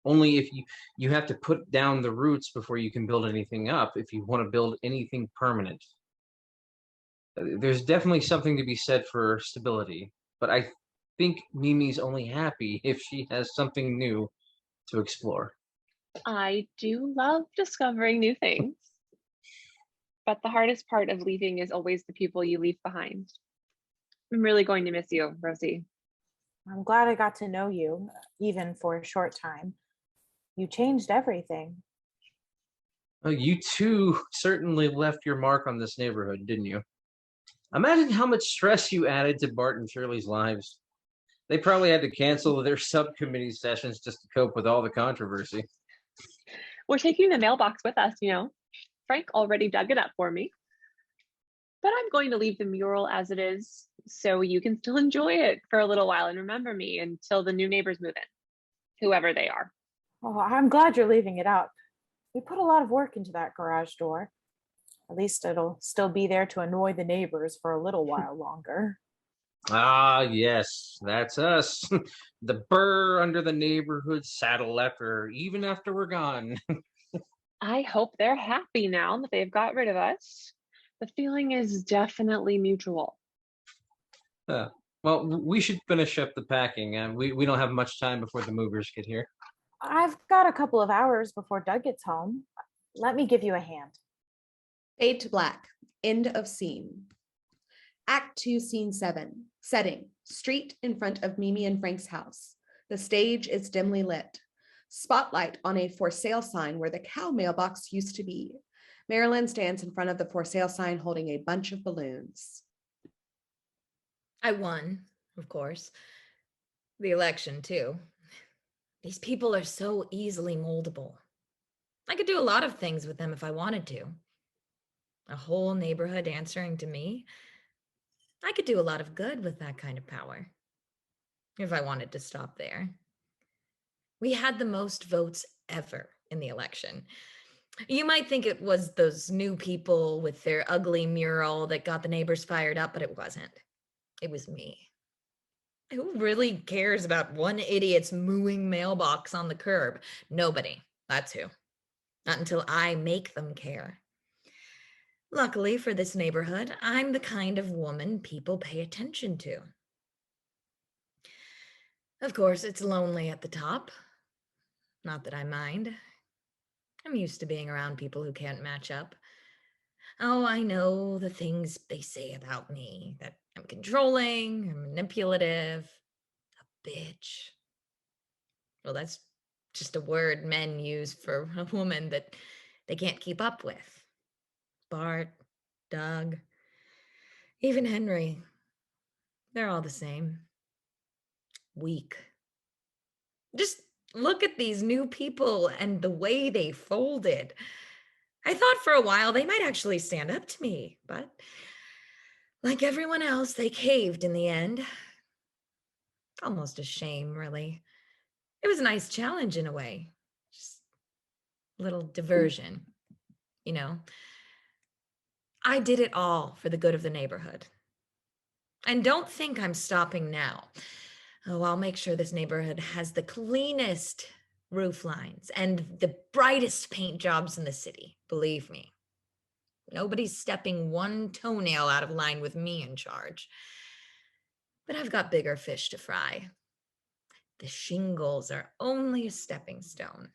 Only if you have to put down the roots before you can build anything up if you want to build anything permanent. There's definitely something to be said for stability, but I think Mimi's only happy if she has something new to explore. I do love discovering new things, but the hardest part of leaving is always the people you leave behind. I'm really going to miss you, Rosie. I'm glad I got to know you, even for a short time. You changed everything. You too certainly left your mark on this neighborhood, didn't you? Imagine how much stress you added to Bart and Shirley's lives. They probably had to cancel their subcommittee sessions just to cope with all the controversy. We're taking the mailbox with us, you know. Frank already dug it up for me. But I'm going to leave the mural as it is so you can still enjoy it for a little while and remember me until the new neighbors move in, whoever they are. Oh, I'm glad you're leaving it up. We put a lot of work into that garage door. At least it'll still be there to annoy the neighbors for a little while longer. Ah, yes, that's us. The burr under the neighborhood saddle even after we're gone. I hope they're happy now that they've got rid of us. The feeling is definitely mutual. Well, we should finish up the packing, and we don't have much time before the movers get here. I've got a couple of hours before Doug gets home. Let me give you a hand. Fade to black. End of scene. Act 2, Scene 7. Setting. Street in front of Mimi and Frank's house. The stage is dimly lit. Spotlight on a for sale sign where the cow mailbox used to be. Marilyn stands in front of the for sale sign holding a bunch of balloons. I won, of course. The election, too. These people are so easily moldable. I could do a lot of things with them if I wanted to. A whole neighborhood answering to me. I could do a lot of good with that kind of power. If I wanted to stop there. We had the most votes ever in the election. You might think it was those new people with their ugly mural that got the neighbors fired up, but it wasn't. It was me. Who really cares about one idiot's mooing mailbox on the curb? Nobody. That's who. Not until I make them care. Luckily for this neighborhood, I'm the kind of woman people pay attention to. Of course, it's lonely at the top. Not that I mind. I'm used to being around people who can't match up. Oh, I know the things they say about me, that I'm controlling or manipulative, a bitch. Well, that's just a word men use for a woman that they can't keep up with. Bart, Doug, even Henry, they're all the same. Weak. Just look at these new people and the way they folded. I thought for a while they might actually stand up to me, but like everyone else, they caved in the end. Almost a shame, really. It was a nice challenge in a way. Just a little diversion, you know. I did it all for the good of the neighborhood. And don't think I'm stopping now. Oh, I'll make sure this neighborhood has the cleanest roof lines and the brightest paint jobs in the city. Believe me. Nobody's stepping one toenail out of line with me in charge. But I've got bigger fish to fry. The shingles are only a stepping stone.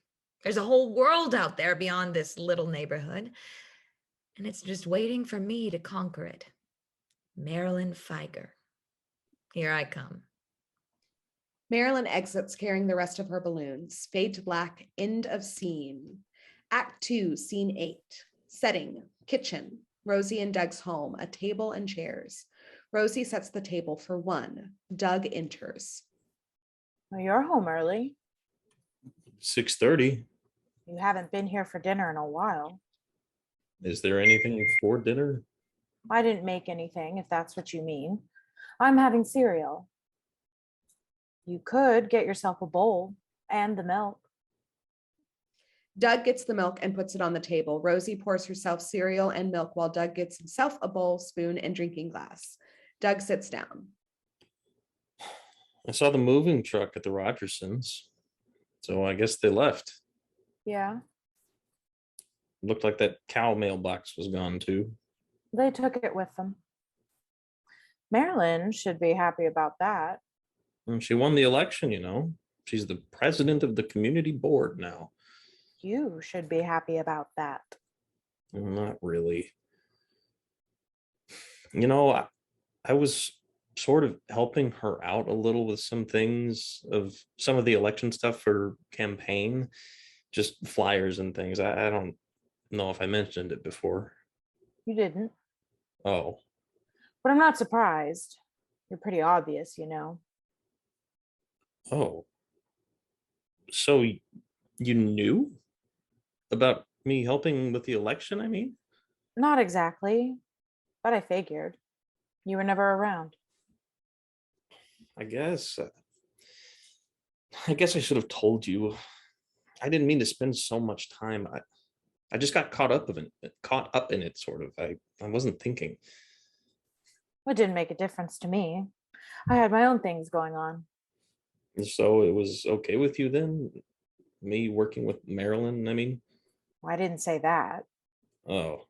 There's a whole world out there beyond this little neighborhood, and it's just waiting for me to conquer it. Marilyn Feiger. Here I come. Marilyn exits carrying the rest of her balloons. Fade to black. End of scene. Act 2, Scene 8. Setting. Kitchen. Rosie and Doug's home. A table and chairs. Rosie sets the table for one. Doug enters. Well, you're home early. 6:30. You haven't been here for dinner in a while. Is there anything for dinner? I didn't make anything, if that's what you mean. I'm having cereal. You could get yourself a bowl and the milk. Doug gets the milk and puts it on the table. Rosie pours herself cereal and milk while Doug gets himself a bowl, spoon, and drinking glass. Doug sits down. I saw the moving truck at the Rogersons, so I guess they left. Yeah, Looked like that cow mailbox was gone too. they took it with them. Marilyn should be happy about that. And she won the election, you know. She's the president of the community board now. You should be happy about that. Not really. You know, I was sort of helping her out a little with some things of some of the election stuff for campaign, just flyers and things. I don't know if I mentioned it before. You didn't. Oh, But I'm not surprised. You're pretty obvious, you know. oh. So you knew about me helping with the election, I mean? Not exactly, but I figured. You were never around. I guess. I guess I should have told you. I didn't mean to spend so much time. I just got caught up in it, sort of. I wasn't thinking. It didn't make a difference to me. I had my own things going on. So it was okay with you then? Me working with Marilyn, I mean? I didn't say that. Oh,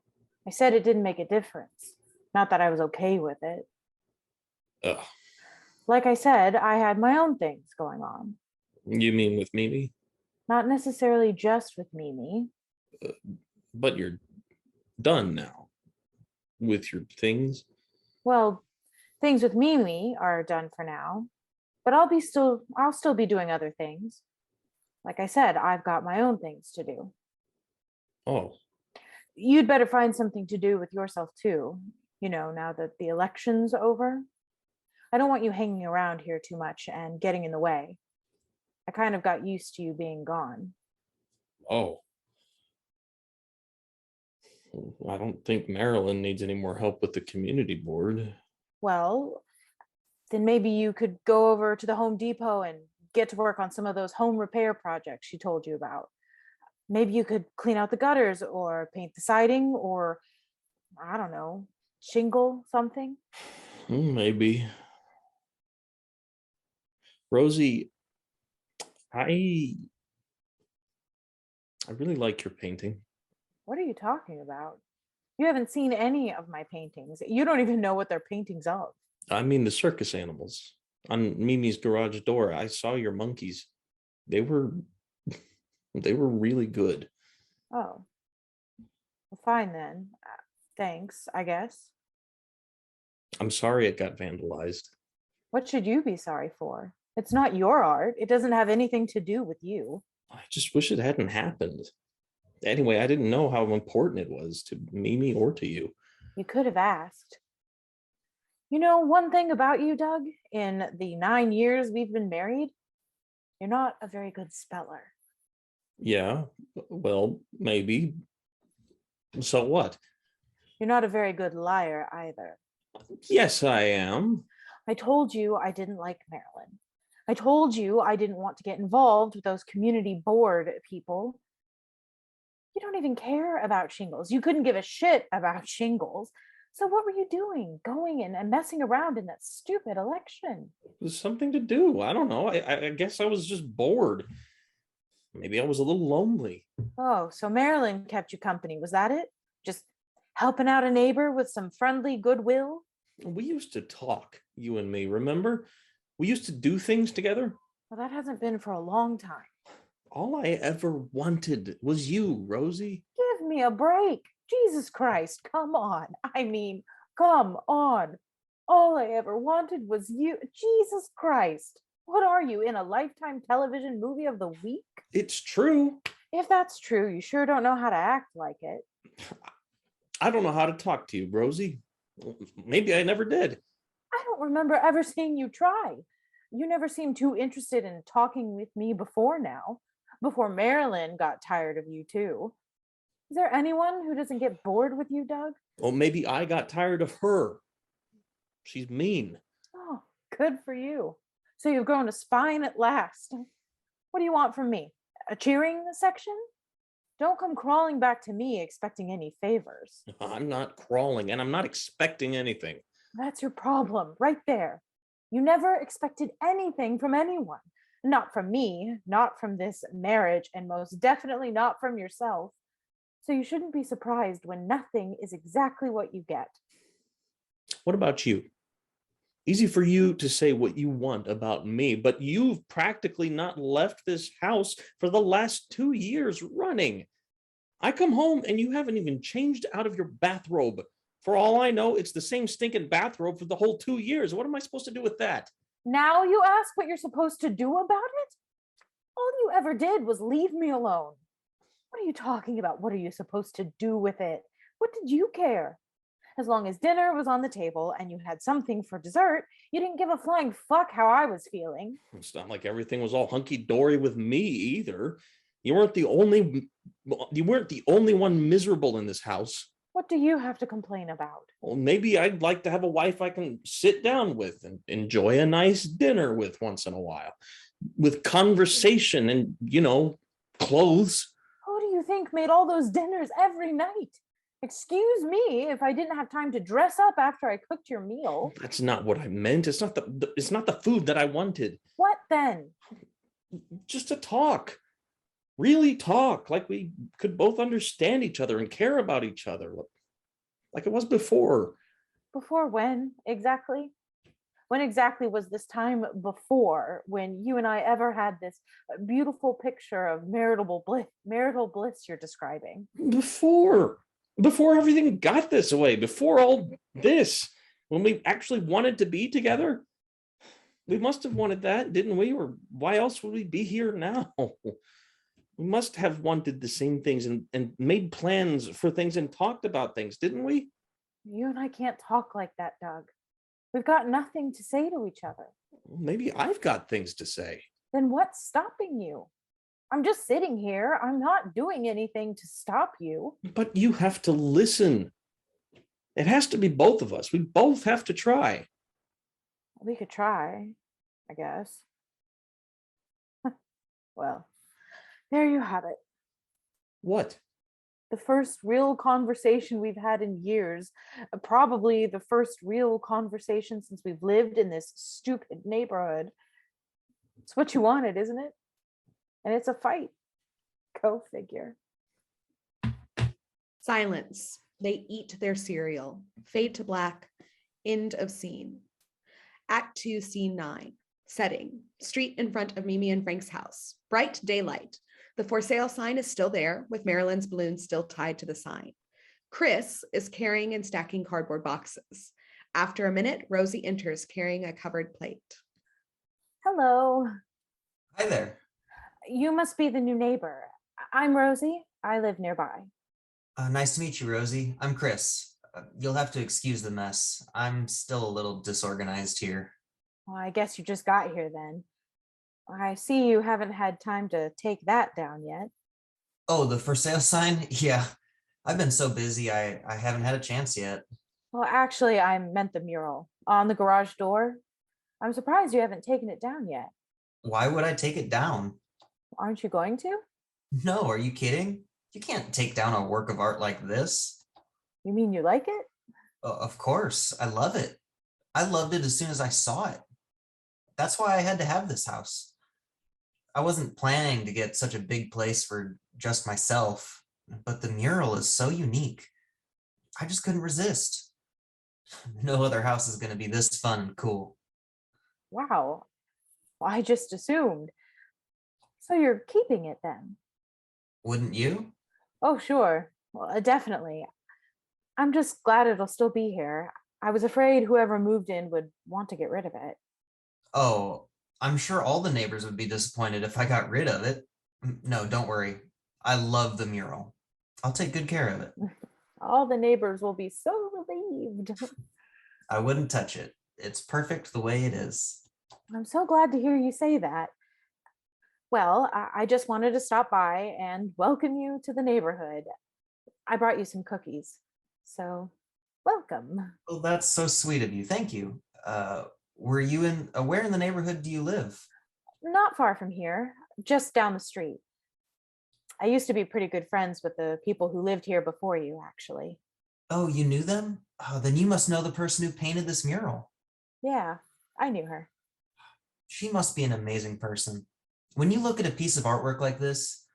I said it didn't make a difference. Not that I was okay with it. ugh. Like I said, I had my own things going on. You mean with Mimi? Not necessarily just with Mimi. But you're done now with your things? Well, things with Mimi are done for now, but I'll still be doing other things. Like I said, I've got my own things to do. Oh, You'd better find something to do with yourself too, you know, now that the election's over. I don't want you hanging around here too much and getting in the way. I kind of got used to you being gone. oh. I don't think Marilyn needs any more help with the community board. Well, then maybe you could go over to the Home Depot and get to work on some of those home repair projects she told you about. Maybe you could clean out the gutters or paint the siding or, I don't know, shingle something. Maybe. Rosie, I really like your painting. What are you talking about? You haven't seen any of my paintings. You don't even know what they're paintings of. I mean the circus animals. On Mimi's garage door, I saw your monkeys. They were really good. Oh, well, fine then. Thanks, I guess. I'm sorry it got vandalized. What should you be sorry for? It's not your art. It doesn't have anything to do with you. I just wish it hadn't happened. Anyway, I didn't know how important it was to Mimi or to you. You could have asked. You know, one thing about you, Doug, in the 9 years we've been married, you're not a very good speller. Yeah, well, maybe. So what? You're not a very good liar either. Yes, I am. I told you I didn't like Marilyn. I told you I didn't want to get involved with those community board people. You don't even care about shingles. You couldn't give a shit about shingles. So what were you doing, going in and messing around in that stupid election? It was something to do. I don't know. I guess I was just bored. Maybe I was a little lonely. Oh, so Marilyn kept you company. Was that it? Just helping out a neighbor with some friendly goodwill? We used to talk, you and me, remember? We used to do things together. Well, that hasn't been for a long time. All I ever wanted was you, Rosie. Give me a break. Jesus Christ, come on. I mean, come on. All I ever wanted was you. Jesus Christ. What are you, in a Lifetime television movie of the week? It's true. If that's true, you sure don't know how to act like it. I don't know how to talk to you, Rosie. Maybe I never did. I don't remember ever seeing you try. You never seemed too interested in talking with me before now, before Marilyn got tired of you too. Is there anyone who doesn't get bored with you, Doug? Well, maybe I got tired of her. She's mean. Oh, good for you. So you've grown a spine at last. What do you want from me? A cheering section? Don't come crawling back to me expecting any favors. I'm not crawling and I'm not expecting anything. That's your problem, right there. You never expected anything from anyone. Not from me, not from this marriage, and most definitely not from yourself. So you shouldn't be surprised when nothing is exactly what you get. What about you? Easy for you to say what you want about me, but you've practically not left this house for the last 2 years running. I come home and you haven't even changed out of your bathrobe. For all I know, it's the same stinking bathrobe for the whole 2 years. What am I supposed to do with that? Now you ask what you're supposed to do about it? All you ever did was leave me alone. What are you talking about? What are you supposed to do with it? What did you care? As long as dinner was on the table and you had something for dessert, you didn't give a flying fuck how I was feeling. It's not like everything was all hunky-dory with me either. You weren't the only one miserable in this house. What do you have to complain about? Well, maybe I'd like to have a wife I can sit down with and enjoy a nice dinner with once in a while, with conversation and, clothes. Who do you think made all those dinners every night? Excuse me if I didn't have time to dress up after I cooked your meal. That's not what I meant. It's not the food that I wanted. What then? Just to talk. Really talk like we could both understand each other and care about each other like it was before. Before when exactly? When exactly was this time before when you and I ever had this beautiful picture of marital bliss you're describing? Before everything got this way, before all this, when we actually wanted to be together. We must have wanted that, didn't we? Or why else would we be here now? We must have wanted the same things and made plans for things and talked about things, didn't we? You and I can't talk like that, Doug. We've got nothing to say to each other. Maybe I've got things to say. Then what's stopping you? I'm just sitting here. I'm not doing anything to stop you. But you have to listen. It has to be both of us. We both have to try. We could try, I guess. Well, there you have it. What? The first real conversation we've had in years. Probably the first real conversation since we've lived in this stupid neighborhood. It's what you wanted, isn't it? And it's a fight. Go figure. Silence. They eat their cereal. Fade to black. End of scene. Act 2, Scene 9. Setting. Street in front of Mimi and Frank's house. Bright daylight. The for sale sign is still there, with Marilyn's balloon still tied to the sign. Chris is carrying and stacking cardboard boxes. After a minute, Rosie enters carrying a covered plate. Hello. Hi there. You must be the new neighbor. I'm Rosie. I live nearby. Nice to meet you, Rosie. I'm Chris. You'll have to excuse the mess. I'm still a little disorganized here. Well, I guess you just got here then. I see you haven't had time to take that down yet. Oh, the for sale sign? Yeah. I've been so busy, I haven't had a chance yet. Well, actually, I meant the mural on the garage door. I'm surprised you haven't taken it down yet. Why would I take it down? Aren't you going to? No, are you kidding? You can't take down a work of art like this. You mean you like it? Of course, I love it. I loved it as soon as I saw it. That's why I had to have this house. I wasn't planning to get such a big place for just myself, but the mural is so unique. I just couldn't resist. No other house is going to be this fun and cool. Wow. Well, I just assumed. So you're keeping it then? Wouldn't you? Oh, sure. Well, definitely. I'm just glad it'll still be here. I was afraid whoever moved in would want to get rid of it. Oh, I'm sure all the neighbors would be disappointed if I got rid of it. No, don't worry. I love the mural. I'll take good care of it. All the neighbors will be so relieved. I wouldn't touch it. It's perfect the way it is. I'm so glad to hear you say that. Well, I just wanted to stop by and welcome you to the neighborhood. I brought you some cookies. So, welcome. Well, that's so sweet of you. Thank you. Where in the neighborhood do you live? Not far from here, just down the street. I used to be pretty good friends with the people who lived here before you, actually. Oh, you knew them? Oh, then you must know the person who painted this mural. Yeah, I knew her. She must be an amazing person. When you look at a piece of artwork like this,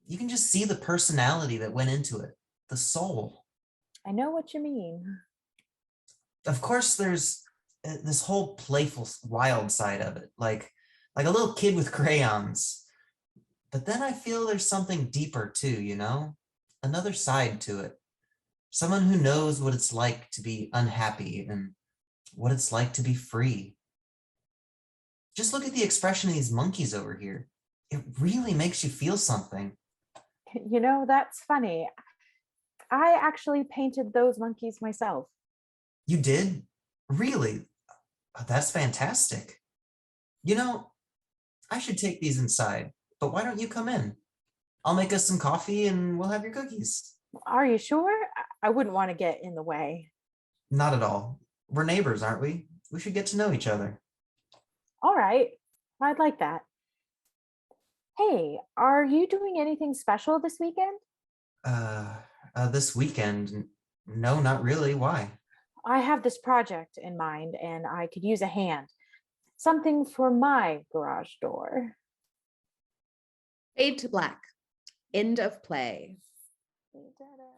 you can just see the personality that went into it, the soul. I know what you mean. Of course, there's this whole playful, wild side of it, like a little kid with crayons. But then I feel there's something deeper too, you know? Another side to it. Someone who knows what it's like to be unhappy and what it's like to be free. Just look at the expression of these monkeys over here. It really makes you feel something. You know, that's funny. I actually painted those monkeys myself. You did? Really? That's fantastic. You know, I should take these inside, but why don't you come in? I'll make us some coffee and we'll have your cookies. Are you sure? I wouldn't want to get in the way. Not at all. We're neighbors, aren't we? We should get to know each other. All right, I'd like that. Hey, are you doing anything special this weekend? This weekend? No, not really. Why? I have this project in mind and I could use a hand. Something for my garage door. Fade to black. End of play. Da-da.